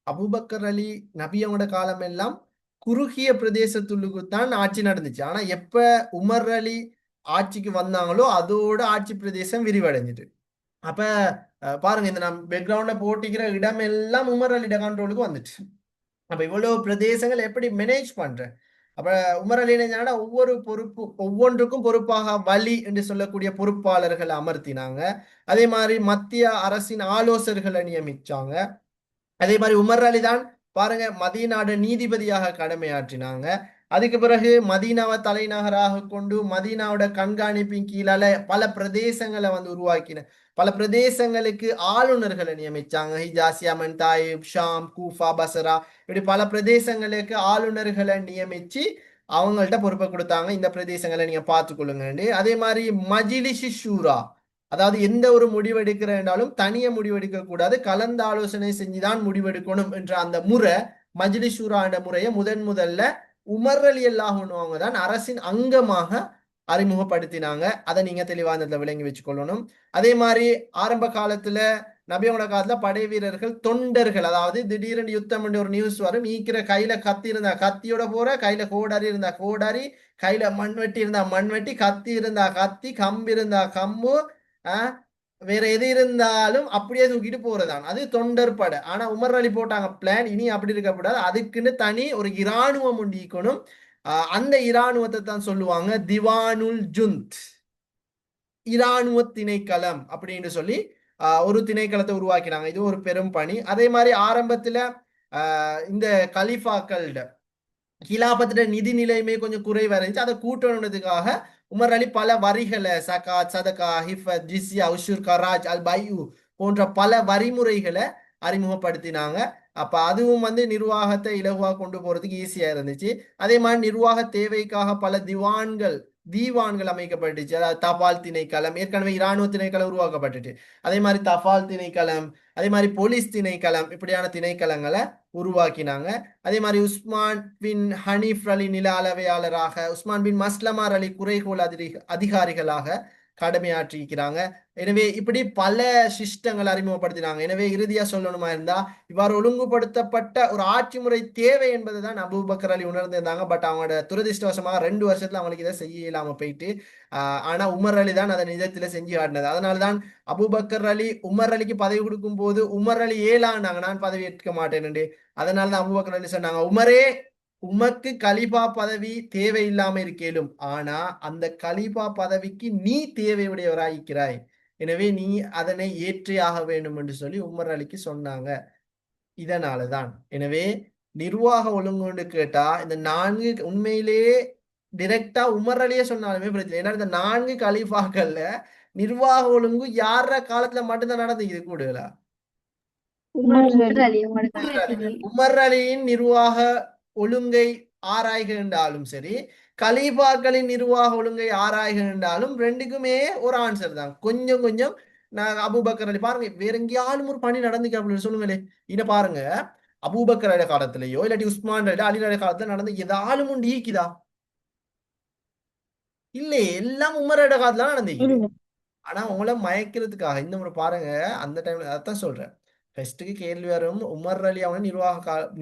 அபூபக்கர் அலி நபி அவங்களோட காலம் எல்லாம் குறுகிய பிரதேசத்துள்ளுக்கு தான் ஆட்சி நடந்துச்சு. ஆனா எப்ப உமர் அலி ஆட்சிக்கு வந்தாங்களோ அதோட ஆட்சி பிரதேசம் விரிவடைஞ்சிட்டு. அப்ப பாருங்க, இந்த நம்ம பேக்ரவுண்ட்ல போட்டிக்கிற இடம் எல்லாம் உமர் அலிட கண்ட்ரோலுக்கு வந்துட்டு. அப்ப இவ்வளவு பிரதேசங்கள் எப்படி மேனேஜ் பண்ற? அப்ப உமர் அலி என்ன ஒவ்வொன்றுக்கும் பொறுப்பாக வலி என்று சொல்லக்கூடிய பொறுப்பாளர்களை அமர்த்தினாங்க. அதே மாதிரி மத்திய அரசின் ஆலோசகர்களை நியமிச்சாங்க. அதே மாதிரி உமர் அலி தான் பாருங்க மதீனாவோட நீதிபதியாக கடமையாற்றினாங்க. அதுக்கு பிறகு மதீனாவை தலைநகராக கொண்டு மதீனாவோட கண்காணிப்பின் கீழால பல பிரதேசங்களை உருவாக்கின. பல பிரதேசங்களுக்கு ஆளுநர்களை நியமிச்சாங்க. ஹிஜாஸ், யமன், தாயிப், ஷாம், கூஃபா, பசரா, இப்படி பல பிரதேசங்களுக்கு ஆளுநர்களை நியமிச்சு அவங்கள்ட்ட பொறுப்பை கொடுத்தாங்க. இந்த பிரதேசங்களை நீங்க பார்த்துக்கொள்ளுங்க. அதே மாதிரி மஜ்லிஸ் ஷூரா, அதாவது எந்த ஒரு முடிவெடுக்கிறனாலும் தனிய முடிவெடுக்க கூடாது, கலந்து ஆலோசனை செஞ்சுதான் முடிவெடுக்கணும் என்ற அந்த முறை, மஜ்லிஸ் ஷூரா என்ற முறையை முதல்ல உமர் ரலியல்லாஹு அன்ஹு தான் அரசின் அங்கமாக அறிமுகப்படுத்தினாங்க. அதை நீங்க தெளிவானதுல விளங்கி வச்சுக்கொள்ளணும். அதே மாதிரி ஆரம்ப காலத்துல நபியோட காலத்துல படை வீரர்கள் தொண்டர்கள், அதாவது திடீரென்று யுத்தம் ஒரு நியூஸ் வரும், ஈக்கிற கையில கத்தி இருந்தா கத்தியோட போற, கையில கோடாரி இருந்தா கோடாரி, கையில மண்வெட்டி இருந்தா மண்வெட்டி, கத்தி இருந்தா கத்தி, கம்பு இருந்தா கம்பு, வேற எது இருந்தாலும் அப்படியே தூக்கிட்டு போறதான், அது தொண்டர் படை. ஆனா உமர் அலி போட்டாங்க பிளான், இனி அப்படி இருக்கக்கூடாது, அதுக்குன்னு தனி ஒரு இராணுவம் உண்டிக்கணும். அந்த இராணுவத்தை தான் சொல்லுவாங்க திவானுல் ஜுந்த், இராணுவ திணைக்களம் அப்படின்னு சொல்லி ஒரு திணைக்களத்தை உருவாக்கினாங்க. இது ஒரு பெரும் பணி. அதே மாதிரி ஆரம்பத்துல இந்த கலிஃபாக்கள் கிலாபத்துல நிதி நிலையுமே கொஞ்சம் குறைவடைஞ்சு அதை கூட்டணுன்றதுக்காக உமர் அலி பல வரிகளை, சகாத், சதகா, ஹிஃபத், ஜிஸ்யா, உஷூர், கராஜ், அல் பையு போன்ற பல வரிமுறைகளை அறிமுகப்படுத்தினாங்க. அப்ப அதுவும் நிர்வாகத்தை இலகுவா கொண்டு போறதுக்கு ஈஸியா இருந்துச்சு. அதே மாதிரி நிர்வாக தேவைக்காக பல தீவான்கள் அமைக்கப்பட்டுச்சு. அதாவது தபால் திணைக்களம், ஏற்கனவே இராணுவ திணைக்களம் உருவாக்கப்பட்டுச்சு. அதே மாதிரி தபால் திணைக்களம், அதே மாதிரி போலீஸ் திணைக்களம், இப்படியான திணைக்களங்களை உருவாக்கினாங்க. அதே மாதிரி உஸ்மான் பின் ஹனீஃப் அலி நில அளவையாளராக, உஸ்மான் பின் மஸ்லமார் அலி குறைகோள் அதிகாரிகளாக கடமையாற்றிக்கிறாங்க. எனவே இப்படி பல சிஸ்டங்கள் அறிமுகப்படுத்தினாங்க. எனவே இறுதியா சொல்லணுமா இருந்தா, இவ்வாறு ஒழுங்குபடுத்தப்பட்ட ஒரு ஆட்சி முறை தேவை என்பதுதான் அபூபக்கர் அலி உணர்ந்திருந்தாங்க. பட் அவங்களோட துரதிருஷ்டவசமாக 2 வருஷத்துல அவங்களுக்கு இதை செய்ய இல்லாம போயிட்டு, ஆனா உமர் அலி தான் அதை நிஜத்துல செஞ்சு காட்டினது. அதனாலதான் அபூபக்கர் அலி உமர் அலிக்கு பதவி கொடுக்கும் போது உமர் அலி ஏலானாங்க, நான் பதவி ஏற்க மாட்டேன்னு. அதனாலதான் அபூபக்கர் அலி சொன்னாங்க, உமரே, உமக்கு கலிபா பதவி தேவையில்லாம இருக்கேலும், ஆனா அந்த கலிபா பதவிக்கு நீ தேவையுடையவராயிருக்கிறாய், எனவே நீ அதனை ஏற்றே ஆக வேண்டும் என்று சொல்லி உமர் அலிக்கு சொன்னாங்க. இதனாலதான் எனவே நிர்வாக ஒழுங்குன்னு கேட்டா இந்த 4 உண்மையிலேயே டிரெக்டா உமர் அலியே சொன்னாலுமே பிரச்சனை. ஏன்னா இந்த 4 கலிஃபாக்கள்ல நிர்வாக ஒழுங்கு யார காலத்துல மட்டும்தான் நடந்துக்குது கூடுதலா? உமர் அலியின் நிர்வாக ஒழுங்கை ஆராய்கின்றாலும் சரி, கலீஃபாக்களின் நிர்வாக ஒழுங்கை ஆராய்கின்றாலும் ரெண்டுக்குமே ஒரு ஆன்சர் தான். கொஞ்சம் கொஞ்சம் நான் அபூபக்கர் அலி பாருங்க, வேற எங்கேயாலும் ஒரு பணி நடந்துக்க அப்படின்னு சொல்லுங்களே. இதை பாருங்க, அபூபக்கர் அலி காலத்திலேயோ இல்லாட்டி உஸ்மான் அலி காலத்துல நடந்து ஏதாலும் உண்டு ஈக்குதா? இல்லையே, எல்லாம் உமர் காலத்துல நடந்துக்குது. ஆனா உங்களை மயக்கிறதுக்காக இந்த முறை பாருங்க, அந்த டைம்ல அதான் சொல்றேன், ஃபர்ஸ்ட்டுக்கு கேள்வி வரும், உமர் அலி அவங்க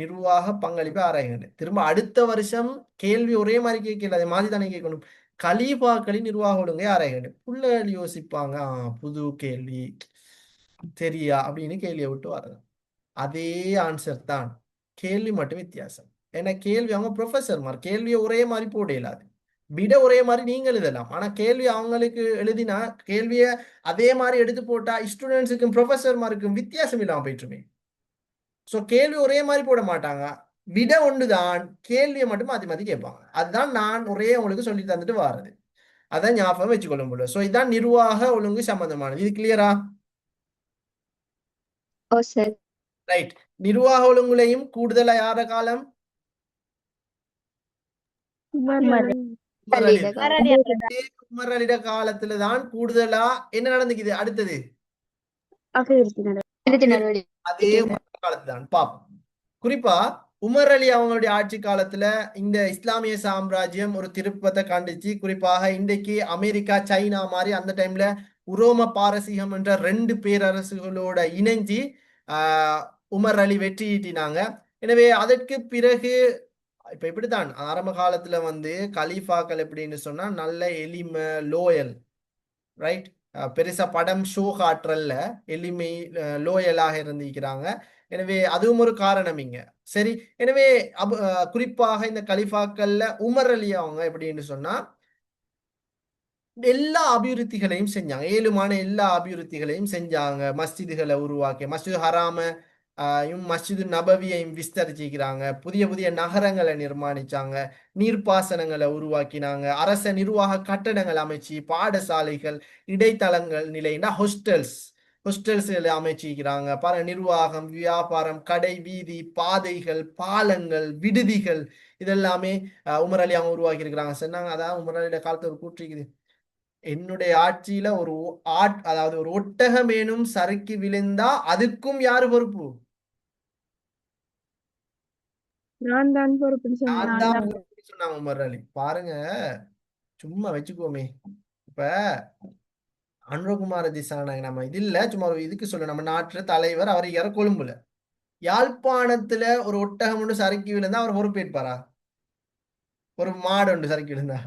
நிர்வாக பங்களிப்பை ஆராய்ங்க. திரும்ப அடுத்த வருஷம் கேள்வி ஒரே மாதிரி கேட்கல, அதை மாதிரி தானே கேட்கணும். கலீஃபாக்களின் நிர்வாக ஒழுங்கை ஆராய்ங்க. புள்ளல் யோசிப்பாங்க, புது கேள்வி சரியா அப்படின்னு கேள்வியை விட்டு வரது. அதே ஆன்சர் தான், கேள்வி மட்டும் வித்தியாசம். ஏன்னா கேள்வி அவங்க ப்ரொஃபஸர் மாதிரி, கேள்வியை ஒரே மாதிரி போட இயலாது. விட ஒரே மாதிரி நீங்க எழுதலாம், ஆனா கேள்வி அவங்களுக்கு எழுதினா கேள்வியை அதே மாதிரி எடுத்து போட்டா ஸ்டூடெண்ட்ஸுக்கும் ப்ரொஃபஸர் மாருக்கும் வித்தியாசம் இல்லாம போயிட்டுமே. ஸோ கேள்வி ஒரே மாதிரி போட மாட்டாங்க, விட ஒன்றுதான், கேள்வியை மட்டும் மாத்தி மாத்தி கேட்பாங்க. அதுதான் நான் ஒரே உங்களுக்கு சொல்லி தந்துட்டு வாரது, அதான் ஞாபகம் வச்சுக்கொள்ள முடியும். ஸோ இதுதான் நிர்வாக ஒழுங்கு சம்பந்தமானது. இது கிளியரா? ரைட். நிர்வாக ஒழுங்குலையும் கூடுதலா யார காலம்? உமர் அலிட காலத்துலதான் கூடுதலா என்ன நடந்துக்குது. அடுத்தது அதே காலத்துதான் பாப்போம். குறிப்பா உமர் அலி அவங்களுடைய ஆட்சி காலத்துல இந்த இஸ்லாமிய சாம்ராஜ்யம் ஒரு திருப்பத்தை கண்டுச்சு. குறிப்பாக இன்றைக்கு அமெரிக்கா, சைனா மாதிரி அந்த டைம்ல உரோம பாரசீகம் என்ற 2 பேரரசுகளோட இணைஞ்சி உமர் அலி வெற்றி ஈட்டினாங்க. எனவே அதற்கு பிறகு இப்ப இப்படித்தான் ஆரம்ப காலத்துல வந்து கலீஃபாக்கள் எப்படின்னு சொன்னா நல்ல எளிமை லோயல், ரைட். பெருசா படம் ஷோ காட்டுறல்ல, எளிமை லோயலாக இருந்திருக்கிறாங்க. எனவே அதுவும் ஒரு காரணம் இங்க. சரி, எனவே குறிப்பாக இந்த கலிஃபாக்கள்ல உமர் அலி அவங்க எப்படின்னு சொன்னா எல்லா அபிவிருத்திகளையும் செஞ்சாங்க. ஏழுமான எல்லா அபிவிருத்திகளையும் செஞ்சாங்க. மஸ்ஜிதுகளை உருவாக்கி மஸ்ஜிது ஹராம மஸ்ஜிது நபவியையும் விஸ்தரிச்சிக்கிறாங்க. புதிய புதிய நகரங்களை நிர்மாணிச்சாங்க. நீர்ப்பாசனங்களை உருவாக்கினாங்க. அரச நிர்வாக கட்டடங்கள் அமைச்சு, பாடசாலைகள், இடைத்தளங்கள் நிலைனா ஹொஸ்டல்ஸ்களை அமைச்சிக்கிறாங்க. பல நிர்வாகம், வியாபாரம், கடை வீதி, பாதைகள், பாலங்கள், விடுதிகள், இதெல்லாமே உமர் அலி அவங்க உருவாக்கி இருக்கிறாங்க சொன்னாங்க. அதான் உமர் அலியோட காலத்துல ஒரு கூற்றிக்குது, என்னுடைய ஆட்சியில ஒரு அதாவது ஒரு ஒட்டகமேனும் சறுக்கி விழுந்தா அதுக்கும் யாரு பொறுப்பு? நான் தான் பொறுப்புன்னு நான் சொன்னேன். தான் பொறுப்புன்னு சொன்னாங்க உமர் அலி. பாருங்க, சும்மா வச்சுக்கோமே. இப்ப அனுரகுமார திசாநாயக் நம்ம இது இல்ல, சும்மா ஒரு இதுக்கு சொல்ல, நம்ம நாட்டுல தலைவர் அவர் இற கொழும்புல யாழ்ப்பாணத்துல ஒரு ஒட்டகம் ஒன்று சறுக்கி விழுந்தா அவர் பொறுப்பேற்பாரா? ஒரு மாடு ஒன்று சறுக்கி விழுந்தா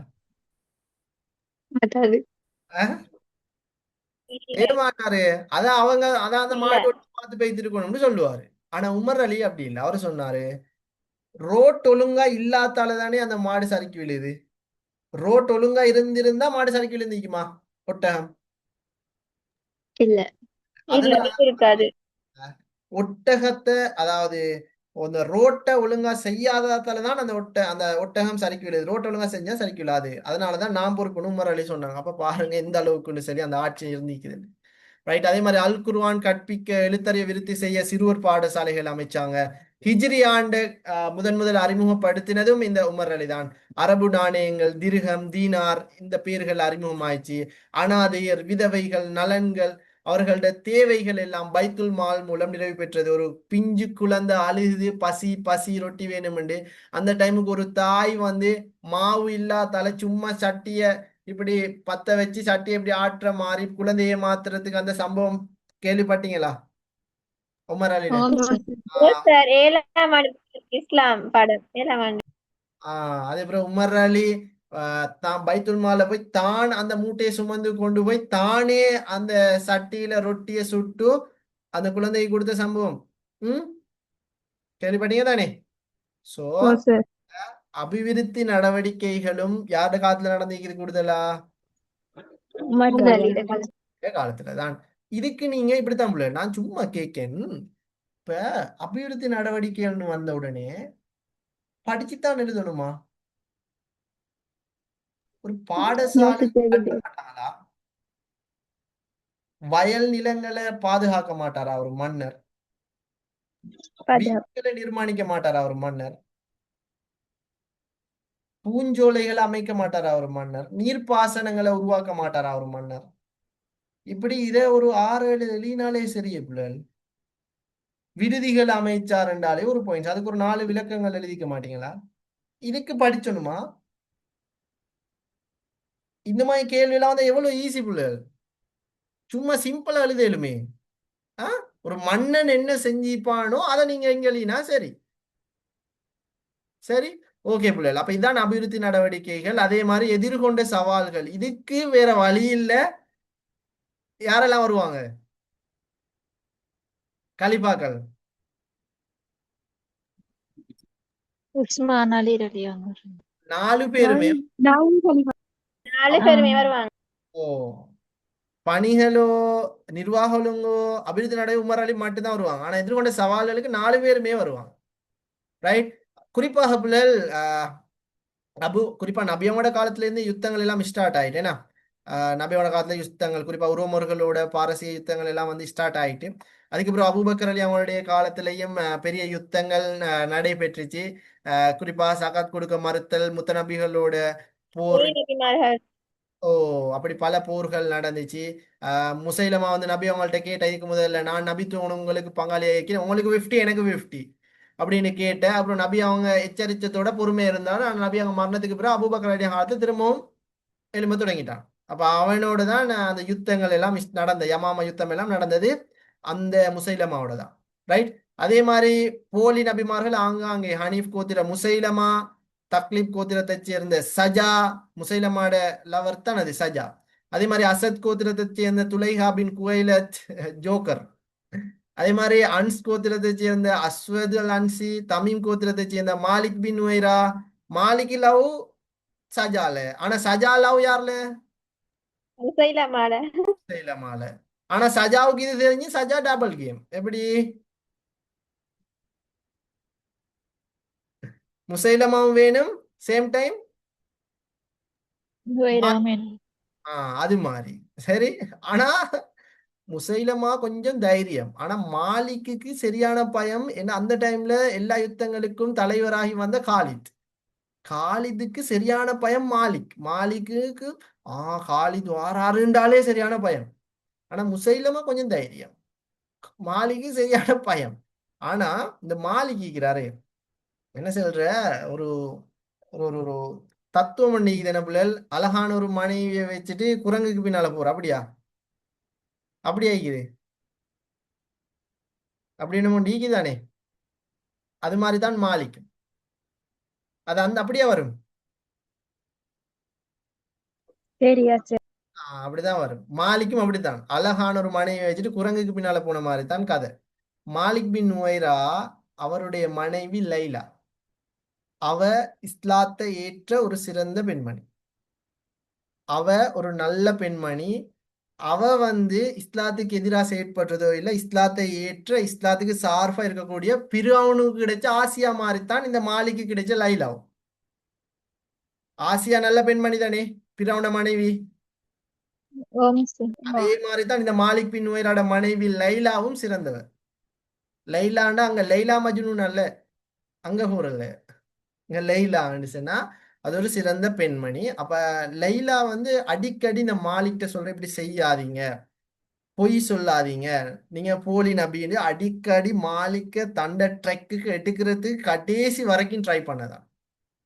அதாவது ஏமாட்டாரு. அதான் அதான் அந்த இல்ல. மாடு பார்த்து பேய்த்திருக்கணும்னு சொல்லுவாரு. ஆனா உமர் அலி அப்படி இல்லை. அவர் சொன்னாரு, ரோட் ஒழுங்கா இல்லாதால தானே அந்த மாடு சறுக்கி விழுது. ரோட் ஒழுங்கா இருந்திருந்தா மாடு சறுக்கி விழுந்திக்குமா ஒட்டகம்? இல்ல இருக்காது. ஒட்டகத்தை அதாவது அந்த ரோட்டை ஒழுங்கா செய்யாததால தான் அந்த ஒட்டகம் சறுக்கி விழுது. ரோட்டை ஒழுங்கா செஞ்சா சறுக்கி விழாது. அதனாலதான் நான் பொறுப்பு உமர் அலி சொன்னாங்க. அப்ப பாருங்க எந்த அளவுக்குன்னு சரி அந்த ஆட்சி இருந்திக்குது, ரைட். அதே மாதிரி அல் குர்ஆன் கற்பிக்க எழுத்தறிய விருத்தி செய்ய சிறுவர் பாடசாலைகள் அமைச்சாங்க. ஹிஜ்ரி ஆண்டு முதல் அறிமுகப்படுத்தினதும் இந்த உமர் அலி தான். அரபு நாணயங்கள், திர்ஹம், தீனார் இந்த பேர்கள் அறிமுகமாயிடுச்சு. அனாதையர், விதவைகள் நலன்கள், அவர்களோட தேவைகள் எல்லாம் பைத்துல் மால் மூலம் நிறைவு பெற்றது. ஒரு பிஞ்சு குழந்தை அழுகுது, பசி பசி ரொட்டி வேணும்ண்டு, அந்த டைமுக்கு ஒரு தாய் வந்து மாவு இல்லாதால சும்மா சட்டிய இப்படி பத்த வச்சு சட்டி இப்படி ஆட்டுற மாதிரி குழந்தைய மாத்துறதுக்கு அந்த சம்பவம் கேள்விப்பட்டீங்களா? உமர் அலிட சார் 7ஆம் ஆண்டு இஸ்லாம் பாடம் 7ஆம் ஆண்டு. அதே அப்புறம் உமர் அலி தான் பைத்துல் மால போய் தான் அந்த மூட்டையை சுமந்து கொண்டு போய் தானே அந்த சட்டியில ரொட்டியை சுட்டு அந்த குழந்தைக்கு கொடுத்த சம்பவம் கேள்விப்பட்டீங்க தானே? சோ அபிவிருத்தி நடவடிக்கைகளும் யாரோட காலத்துல நடந்திருக்கிறது கூடுதலா? காலத்துலதான். இதுக்கு நீங்க இப்படித்தான் போல, நான் சும்மா கேட்கேன். இப்ப அபிவிருத்தி நடவடிக்கைகள்னு வந்த உடனே படிச்சுத்தான் எழுதணுமா? ஒரு பாடசாலை கட்ட மாட்டாங்களா? வயல் நிலங்களை பாதுகாக்க மாட்டாரா ஒரு மன்னர்? வீடுகளை நிர்மாணிக்க மாட்டாரா ஒரு மன்னர்? பூஞ்சோலைகளை அமைக்க மாட்டாரா ஒரு மன்னர்? நீர்ப்பாசனங்களை உருவாக்க மாட்டாரா ஒரு மன்னர்? இப்படி இதை ஒரு 6-7 எழுதினாலே சரிய பிள்ளைகள். விடுதிகள் அமைச்சார் என்றாலே ஒரு பாயிண்ட், அதுக்கு ஒரு 4 விளக்கங்கள் எழுதிக்க மாட்டீங்களா? இதுக்கு படிச்சணுமா? இந்த மாதிரி கேள்வி எல்லாம் வந்து எவ்வளவு ஈஸி பிள்ளைகள், சும்மா சிம்பிளா எழுதலுமே. ஒரு மன்னன் என்ன செஞ்சிப்பானோ அதை நீங்க எங்க எழுதினா சரி. சரி, ஓகே பிள்ளைகள். அப்ப இதான் அபிவிருத்தி நடவடிக்கைகள். அதே மாதிரி எதிர்கொண்ட சவால்கள், இதுக்கு வேற வழி இல்ல. யாரெல்லாம் வருவாங்க? கலிபாக்கள். உஸ்மான் அலி ரலியல்லாஹு அன்ஹு 4 பேருமே வருவாங்க. ஓ, பணிகளோ நிர்வாகங்களோ அபிவிருத்தி நடை உமர் அலி மட்டும்தான் வருவாங்க. ஆனா எதிர்கொண்ட சவால்களுக்கு 4 பேருமே வருவாங்க, ரைட். குறிப்பாக பிள்ளைகள் குறிப்பா நபியோட காலத்துல இருந்து யுத்தங்கள் எல்லாம் ஸ்டார்ட் ஆயிட்டு. ஏன்னா நபியோட காலத்துல யுத்தங்கள், குறிப்பா உரோமர்களோட பாரசீக யுத்தங்கள் எல்லாம் வந்து ஸ்டார்ட் ஆயிட்டு. அதுக்கப்புறம் அபூபக்கர் அலி அவங்களுடைய காலத்திலையும் பெரிய யுத்தங்கள் நடைபெற்றுச்சு. குறிப்பா சகாத் கொடுக்க மறுத்தல், முத்தநபிகளோட போர், அப்படி பல போர்கள் நடந்துச்சு. முசைலமா வந்து நபி அவங்கள்ட்ட கேட்ட, இதுக்கு முதல்ல நான் நபித்துவம் உங்களுக்கு பங்காளி ஆகிக்கிறேன், உங்களுக்கு 50 எனக்கு 50 அப்படின்னு கேட்டேன். அப்புறம் நபி அவங்க எச்சரித்தத்தோட பொறுமையா இருந்தாலும் நபி அவங்க மரணத்துக்கு பிறகு அபூபக்கர் அலி காலத்தை திரும்பவும் எழும்ப தொடங்கிட்டான். அப்ப அவனோட தான் அந்த யுத்தங்கள் எல்லாம் நடந்த யமாமா யுத்தம் எல்லாம் நடந்தது அந்த முசைலமாவோட தான், ரைட். அதே மாதிரி போலி நபிமார்கள் ஆங்காங்கே ஹனீஃப் கோத்திர முசைலமா, தக்லீப் கோத்திரத்தைச் சேர்ந்த சஜா, முசைலமாட லவர் தான் அது சஜா. அதே மாதிரி அசத் கோத்திரத்தைச் சேர்ந்த துலைஹா பின் குவைலத் ஜோக்கர். அதே மாதிரி அன்ஸ் கோத்திரத்தைச் சேர்ந்த அஸ்வத் அல் அன்சி, தமீம் கோத்திரத்தைச் சேர்ந்த மாலிக் பின் நுவைரா. மாலிக் லவ் சஜால, ஆனா சஜா லவ் யார்ல? முசைலமால. முசைலமால. ஆனா சஜாவுக்கு இது தெரிஞ்சு சஜா டபுள் கேம். எப்படி? முசைலமாவும் வேணும், சேம் டைம் ராமன் அது மாதிரி. சரி, ஆனா முசைலமா கொஞ்சம் தைரியம். ஆனா மாலிக்கு சரியான பயம். ஏன்னா அந்த டைம்ல எல்லா யுத்தங்களுக்கும் தலைவராகி வந்த காலித். காலிதுக்கு சரியான பயம் மாலிக். மாலிக்கு காலித் வாராருண்டாலே சரியான பயம். ஆனா முசைலமா கொஞ்சம் தைரியம், மாலிக்கு சரியான பயம். ஆனா இந்த மாலிக் இருக்கிறாரு, என்ன சொல்ற, ஒரு ஒரு ஒரு தத்துவம் பண்ணிக்குது என்ன பிள்ளைகள். அழகான ஒரு மனைவியை வச்சுட்டு குரங்குக்கு பின்னால போற, அப்படியா? அப்படியா இருக்குது? அப்படின்னு நீக்குதானே? அது மாதிரி தான் மாலிக். அது அந்த அப்படியே வரும். சரியா சரி. அப்படிதான் வரும். மாலிக்கும் அப்படித்தான், அழகான ஒரு மனைவியை வச்சுட்டு குரங்குக்கு பின்னால போன மாதிரி தான் கதை. மாலிக் பின் நுவைரா, அவருடைய மனைவி லைலா. அவ இஸ்லாத்தை ஏற்ற ஒரு சிறந்த பெண்மணி. அவ ஒரு நல்ல பெண்மணி. அவ இஸ்லாத்துக்கு எதிராக செயற்படுறதோ இல்லை, இஸ்லாத்தை ஏற்ற இஸ்லாத்துக்கு சார்பா இருக்கக்கூடிய பிறவனுக்கு கிடைச்ச ஆசியா மாதிரித்தான் இந்த மாலிக்கு கிடைச்ச லைலாவும். ஆசியா நல்ல பெண்மணி தானே, பிறவன மனைவி. அதே மாதிரிதான் இந்த மாலிக் பின் நுவைராட மனைவி லைலாவும் சிறந்தவர். லைலாண்டா அங்க லைலா மஜ்னூன் அல்ல, அங்க போறல. இங்க லைலான்னு சொன்னா அது ஒரு சிறந்த பெண்மணி. அப்ப லைலா அடிக்கடி இந்த மாலிக்கிட்ட சொல்ற, இப்படி செய்யாதீங்க, பொய் சொல்லாதீங்க, நீங்க போலி நபின்னு அடிக்கடி மாலிக்க தண்ட ட்ரெக்குக்கு எடுக்கிறதுக்கு கடைசி வரைக்கும் ட்ரை பண்ணதான்.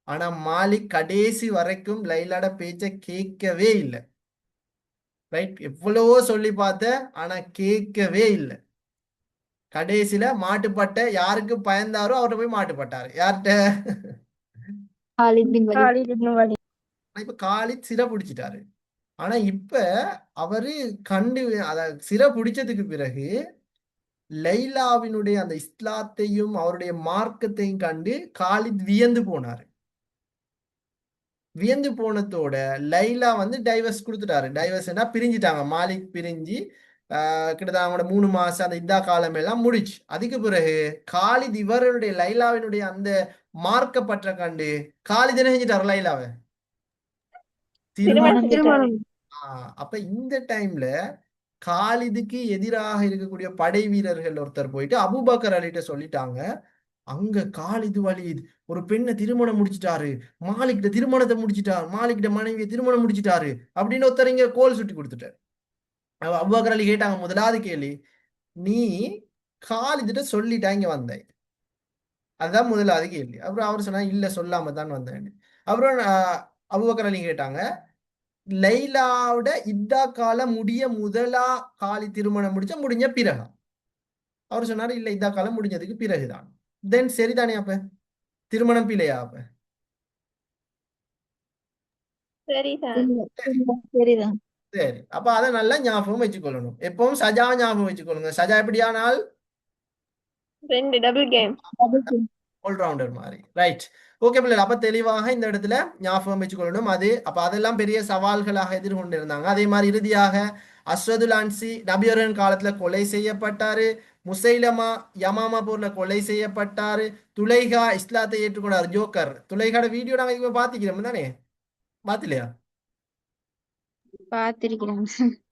ஆனா மாலிக் கடைசி வரைக்கும் லைலாட பேச்ச கேட்கவே இல்லை. ரைட், எவ்வளவோ சொல்லி பார்த்த, ஆனா கேட்கவே இல்லை. கடைசியில மாட்டுப்பட்ட, யாருக்கு பயந்தாரோ அவர்கிட்ட போய் மாட்டுப்பட்டாரு. யார்கிட்ட? இப்ப காலித் சிறை பிடிச்சிட்டாரு. ஆனா இப்ப அவரு அத சிறை பிடிச்சதுக்கு பிறகு லைலாவினுடைய அந்த இஸ்லாத்தையும் அவருடைய மார்க்கத்தையும் கண்டு காலித் வியந்து போனாரு. வியந்து போனதோட லைலா டைவர்ஸ் கொடுத்துட்டாரு. டைவர்ஸ்னா பிரிஞ்சுட்டாங்க. மாலிக் பிரிஞ்சு கிட்டத்தட்ட அவங்களோட 3 மாசம் அந்த இதா காலம் எல்லாம் முடிச்சு. அதுக்கு பிறகு காலித் இவருடைய லைலாவினுடைய அந்த மார்க்கப்பற்ற கண்டு காலித் என்ன செஞ்சிட்டாரு? லைலாவை திருமணம். அப்ப இந்த டைம்ல காலிதுக்கு எதிராக இருக்கக்கூடிய படை வீரர்கள் ஒருத்தர் போயிட்டு அபூபக்கர் அலிட்ட சொல்லிட்டாங்க, அங்க காலிது வலீத் ஒரு பெண்ணை திருமணம் முடிச்சிட்டாரு, மாலிக்கிட்ட திருமணத்தை முடிச்சிட்டாரு, மாலிக்கிட்ட மனைவியை திருமணம் முடிச்சிட்டாரு அப்படின்னு ஒருத்தர் இங்க கோல் சுட்டி கொடுத்துட்டாரு. அபூபக்கர் அலி கேட்டாங்க, முதலாவது கேள்வி, நீ காலிதிட்ட சொல்லிட்டா இங்க வந்த? அதுதான் முதலாவது கேள்வி. அப்புறம் அவர் சொன்னா, இல்ல சொல்லாம தான் வந்தேன். அப்புறம் அபூபக்கர் அலி கேட்டாங்க, லைலாவோட இதா காலம் முதலா காலி திருமணம் முடிஞ்ச பிறகு? அவர் சொன்னாரு, இல்ல இதா காலம் முடிஞ்சதுக்கு பிறகுதான். தென் சரிதானே, அப்ப திருமணம் பிள்ளையா? அப்ப சரிதான். சரி, அப்ப அதை நல்லா ஞாபகம் வச்சுக்கொள்ளணும். எப்பவும் சஜா ஞாபகம் வச்சுக்கொள்ளுங்க. சஜா எப்படியானால் டபுள் கேம், ஆல்ரவுண்டர் மாதிரி. ரைட், ஓகே பிள்ளைகள். அப்ப தெளிவாக இந்த இடத்துல ஞாபகம் வச்சுக்கொள்ளணும். அப்ப அதெல்லாம் பெரிய சவால்களாக எதிர்கொண்டிருந்தாங்க. அதே மாதிரி இறுதியாக அஸ்வதுல் அன்சி நபியரின் காலத்துல கொலை செய்யப்பட்டாரு. முசைலமா யமாமா போர்ல கொலை செய்யப்பட்டாரு. துலைகா இஸ்லாத்தை ஏற்றுக்கொண்டார். ஜோக்கர் துலைகாட வீடியோ நாங்க இப்ப பாத்திக்கிறோம் தானே? பாத்திலையா?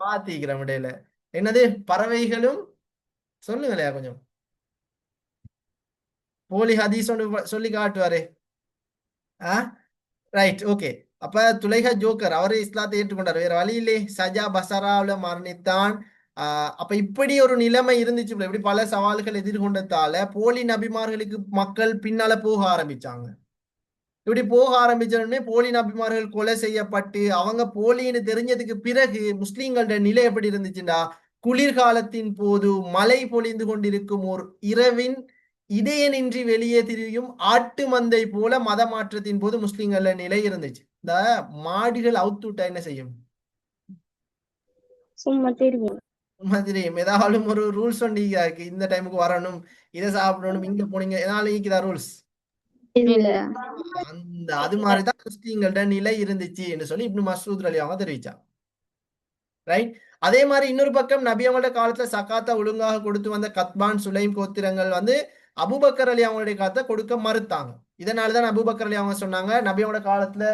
பாத்திக்கிறோம் இடையில. என்னது பறவைகளும் சொல்லுங்களேன் கொஞ்சம். போலி ஹதீஸ் ஒன்று சொல்லி காட்டுவாரு. Right, okay. அப்ப துலைஹா ஜோக்கர் அவரு இஸ்லாத்தை ஏற்றுக்கொண்டார். வேற வழி இல்லை, சஜா பசராவுல மரணித்தான். அப்ப இப்படி ஒரு நிலைமை இருந்துச்சு. இப்படி பல சவால்கள் எதிர்கொண்டதால போலி நபிமார்களுக்கு மக்கள் பின்னால போக ஆரம்பிச்சாங்க. இப்படி போக ஆரம்பிச்சோடனே போலி நபிமார்கள் கொலை செய்யப்பட்டு அவங்க போலின்னு தெரிஞ்சதுக்கு பிறகு முஸ்லீம்களோட நிலை எப்படி இருந்துச்சுண்டா, குளிர்காலத்தின் போது மழை பொழிந்து கொண்டிருக்கும் ஓர் இரவின் இடையனின்றி வெளியே திரியும் ஆட்டு மந்தை போல மத மாற்றத்தின் போது முஸ்லிம்கள நிலை இருந்துச்சு. இந்த மாடுகள் அவுத்துட்டா என்ன செய்யும்? சும்மா தெரியும். மாதிரி ஏதாவது ஒரு ரூல்ஸ் இருக்கு, இந்த டைமுக்கு வரணும், இதை சாப்பிடணும், இங்க போனீங்க, எதனால இருக்குதா ரூல்ஸ்? இல்ல. அந்த அது மாதிரிதான் முஸ்லிம்கள்ட்ட நிலை இருந்துச்சு என்று சொல்லி இப்னு மஸ்ஊத் ரலியல்லாஹு அன்ஹு தெரிவிச்சாங்க. ரைட். அதே மாதிரி இன்னொரு பக்கம் நபி அவங்களோட காலத்துல சக்காத்தா ஒழுங்காக கொடுத்து வந்த கத்பான் சுலைம் கோத்திரங்கள் வந்து அபூபக்கர் அலி அவங்களுடைய காலத்தை கொடுக்க மறுத்தாங்க. இதனாலதான் அபூபக்கர் அலி அவங்க சொன்னாங்க, நபி அவங்களோட காலத்துல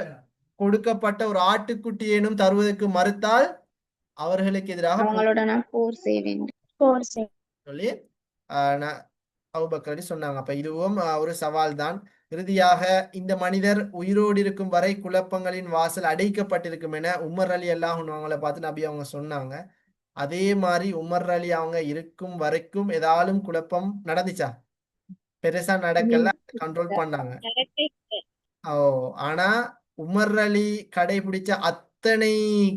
கொடுக்கப்பட்ட ஒரு ஆட்டுக்குட்டியேனும் தருவதற்கு மறுத்தால் அவர்களுக்கு எதிராக அவங்களோட நான் போர் செய்வேன். சொல்லி அபூபக்கர் அலி சொன்னாங்க. அப்ப இதுவும் ஒரு சவால் தான். இறுதியாக இந்த மனிதர் உயிரோடு இருக்கும் வரை குழப்பங்களின் வாசல் அடைக்கப்பட்டிருக்கும் என உமர் அலி அல்லாஹ் அவங்கள பார்த்து நபி அவங்க சொன்னாங்க. அதே மாதிரி உமர் அலி அவங்க இருக்கும் வரைக்கும் ஏதாலும் குழப்பம் நடந்துச்சா? பெருசா நடக்கல, கண்ட்ரோல் பண்ணாங்க. ஓ, ஆனா உமர் அலி கடைபிடிச்ச அத்தனை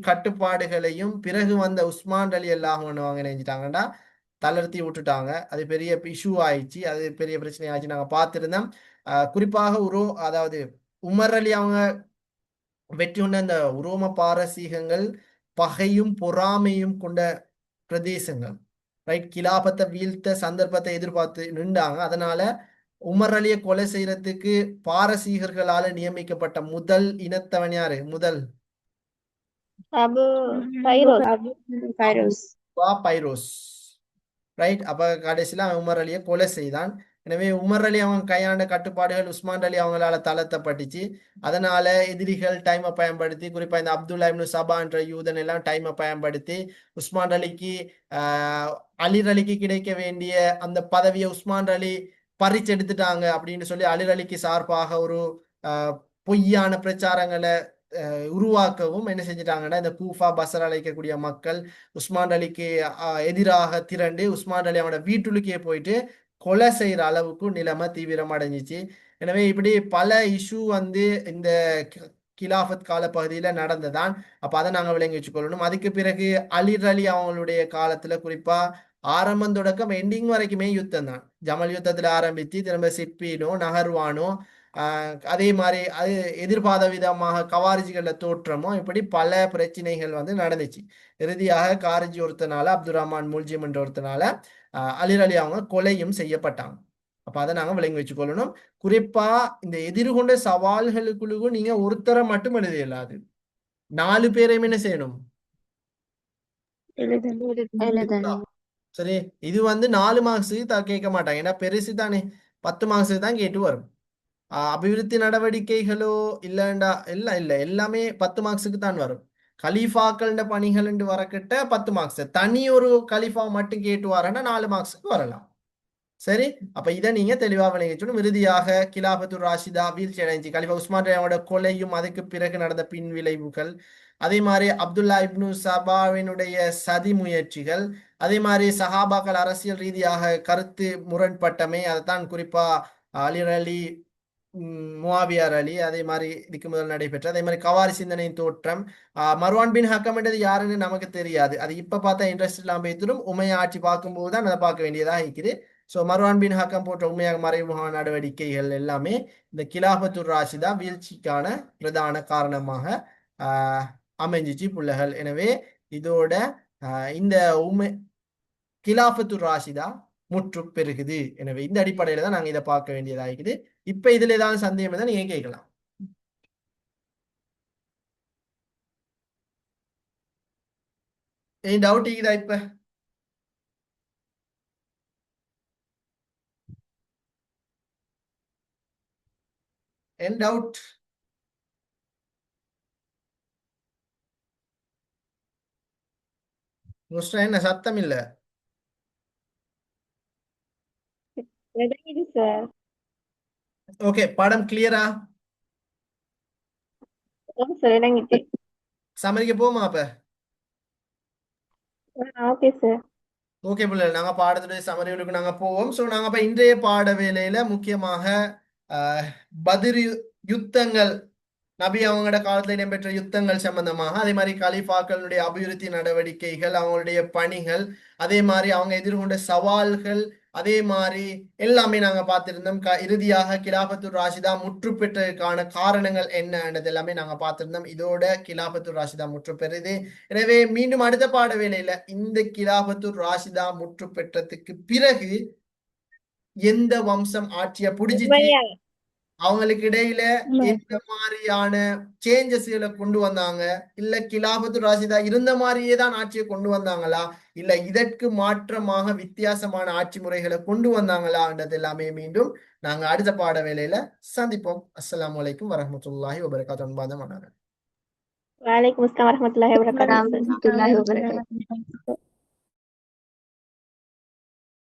கட்டுப்பாடுகளையும் பிறகு வந்த உஸ்மான் அலி அல்லாஹ் அவங்க நினைச்சிட்டாங்கன்னா தளர்த்தி விட்டுட்டாங்க. அது பெரிய இஷ்யூ ஆயிடுச்சு, அது பெரிய பிரச்சனை ஆயிடுச்சு. நாங்க பார்த்திருந்தோம். குறிப்பாக அதாவது உமர் அலி அவங்க வெற்றி கொண்ட அந்த உரோம பாரசீகங்கள் பகையும் பொறாமையும் கொண்ட பிரதேசங்கள். ரைட். கிலாபத்தை வீழ்த்த சந்தர்ப்பத்தை எதிர்பார்த்து நின்றாங்க. அதனால உமர் அலியை கொலை செய்யறதுக்கு பாரசீகர்களால நியமிக்கப்பட்ட முதல் இனத்தவன் யாரு? முதல் பைரோஸ். ரைட். அப்ப கடைசியில அவன் உமர் அலியை கொலை செய்தான். எனவே உமர் அலி அவங்க கையாண்ட கட்டுப்பாடுகள் உஸ்மான் அலி அவங்களால தளர்த்தப்பட்டுச்சு. அதனால எதிரிகள் டைமை பயன்படுத்தி, குறிப்பா இந்த அப்துல்லா இப்னு சபா என்ற யூதன் எல்லாம் டைமை பயன்படுத்தி உஸ்மான் அலிக்கு அலிர் அலிக்கு கிடைக்க வேண்டிய அந்த பதவியை உஸ்மான் அலி பறிச்செடுத்துட்டாங்க அப்படின்னு சொல்லி அலிர் அலிக்கு சார்பாக ஒரு பொய்யான பிரச்சாரங்களை உருவாக்கவும் என்ன செஞ்சிட்டாங்கன்னா, இந்த கூஃபா பசர் அழைக்கக்கூடிய மக்கள் உஸ்மான் அலிக்கு எதிராக திரண்டு உஸ்மான் அலி அவனோட வீட்டுக்குள்ளே போயிட்டு கொலை செய்யற அளவுக்கு நிலைமை தீவிரம் அடைஞ்சிச்சு. எனவே இப்படி பல இஷ்யூ வந்து இந்த கிலாஃபத் கால பகுதியில நடந்ததான். அப்ப அதை நாங்க விளங்கி வச்சுக்கொள்ளணும். அதுக்கு பிறகு அலிர் அலி அவங்களுடைய காலத்துல குறிப்பா ஆரம்பம் தொடக்கம் எண்டிங் வரைக்குமே யுத்தம் தான். ஜமல் யுத்தத்துல ஆரம்பிச்சு திரும்ப சிப்பீனோ நகர்வானோ அதே மாதிரி அது எதிர்பார்த்த விதமாக கவாரிஜிகள தோற்றமோ இப்படி பல பிரச்சனைகள் வந்து நடந்துச்சு. இறுதியாக காரிஜி ஒருத்தனால அப்துல் ரஹ்மான் முல்ஜிம் என்ற ஒருத்தனால அலிர் அலி அவங்க கொலையும் செய்யப்பட்டாங்க. அப்ப அதை நாங்க விளங்கி வச்சுக்கொள்ளணும். குறிப்பா இந்த எதிர்கொண்ட சவால்களுக்குள்ளுக்கும் நீங்க ஒருத்தரை மட்டும் எழுத இயலாது, 4 பேரையும் என்ன செய்யணும்? சரி. இது வந்து 4 மார்க்ஸுக்கு கேட்க மாட்டாங்க, ஏன்னா பெருசு தானே, 10 மார்க்ஸுக்கு தான் கேட்டு வரும். அபிவிருத்தி நடவடிக்கைகளோ இல்லைண்டா இல்ல எல்லாமே 10 மார்க்ஸுக்கு தான் வரும். கலீஃபாக்கள் பணிகள் வரக்கிட்ட 10 மார்க்ஸ். தனி ஒரு கலீஃபா மட்டும் கேட்டு வரேன்னா 4 மார்க்ஸுக்கு வரலாம். சரி. அப்ப இதை நீங்க தெளிவா விளங்கிச்சணும். இறுதியாக கிலாபத்துர் ராஷிதா வீழ்ச்சி அடைஞ்சு கலிஃபா உஸ்மான் அவனோட கொலையும் அதுக்கு பிறகு நடந்த பின் விளைவுகள், அதே மாதிரி அப்துல்லா இப்னு சபாவினுடைய சதி முயற்சிகள், அதே மாதிரி சஹாபாக்கள் அரசியல் ரீதியாக கருத்து முரண்பட்டமை, அதைத்தான் குறிப்பா அலிர் அலி முவாவியார் அலி அதே மாதிரி இதுக்கு முதல் நடைபெற்ற அதே மாதிரி கவாரி சிந்தனையின் தோற்றம். மர்வான் பின் ஹக்கம் என்றது யாருன்னு நமக்கு தெரியாது. அது இப்ப பார்த்தா இன்ட்ரெஸ்ட் இல்லாம பேசிடும். உமைய ஆட்சி பார்க்கும்போது தான் அதை பார்க்க வேண்டியதாக இருக்குது. ஸோ மர்வான் பின் ஹக்கம் போன்ற உண்மையாக மறைமுக நடவடிக்கைகள் எல்லாமே இந்த கிலாபத்துர் ராஷிதா வீழ்ச்சிக்கான பிரதான காரணமாக அமைஞ்சிச்சு புள்ளகள். எனவே இதோட இந்த கிலாபத்துர் ராஷிதா முற்று பெருகுது. எனவே இந்த அடிப்படையில தான் நாங்க இதை பார்க்க வேண்டியதாகிக்குது. இப்ப இதுல ஏதாவது சந்தேகம் இருந்தா நீங்க கேட்கலாம். ஏன் டவுட் இருக்குதா? இப்ப என் டவுட்? என்ன சத்தம் இல்ல? ஓகே, படம் கிளியரா? சமரிக்க போமா அப்ப? Okay sir. ஓகே பிள்ளை, நாங்க பாடத்துடைய சமரிகளுக்கு நாங்க போவோம். ஸோ நாங்க இப்ப இன்றைய பாட வேலையில முக்கியமாக பதிர் யுத்தங்கள் நபி அவங்களோட காலத்துல இடம்பெற்ற யுத்தங்கள் சம்பந்தமாக, அதே மாதிரி கலீஃபாக்களுடைய அபிவிருத்தி நடவடிக்கைகள், அவங்களுடைய பணிகள், அதே மாதிரி அவங்க எதிர்கொண்ட சவால்கள், அதே மாதிரி எல்லாமே நாங்க பார்த்திருந்தோம். இறுதியாக கிலாபத்துர் ராஷிதா முற்று பெற்றதற்கான காரணங்கள் என்னன்றது எல்லாமே நாங்க பார்த்திருந்தோம். இதோட கிலாபத்துர் ராஷிதா முற்று பெறுது. எனவே மீண்டும் அடுத்த பாட வேளையில இந்த கிலாபத்துர் ராஷிதா முற்று பெற்றதுக்கு பிறகு எந்த வம்சம் ஆட்சியை பிடிச்சிச்சு, அவங்களுக்கு இடையில எந்த மாதிரியான சேஞ்சஸ்களை கொண்டு வந்தாங்க, இல்ல கிலாபத்து ராஷிதா இருந்த மாதிரியே தான் ஆட்சியை கொண்டு வந்தாங்களா, இல்ல இதற்கு மாற்றமாக வித்தியாசமான ஆட்சி முறைகளை கொண்டு வந்தாங்களான்றது எல்லாமே மீண்டும் நாங்க அடுத்த பாட வேளையில சந்திப்போம். அஸ்ஸலாமு அலைக்கும் வரஹ்மத்துல்லாஹி வபரகாத்துஹு. அன்பான மாணவர்களே. வலைக்கும் அஸ்ஸலாம் வரஹ்மத்துல்லாஹி வபரகாத்துஹு. வரஹ்மத்துல்லாஹி வபரகாத்துஹு.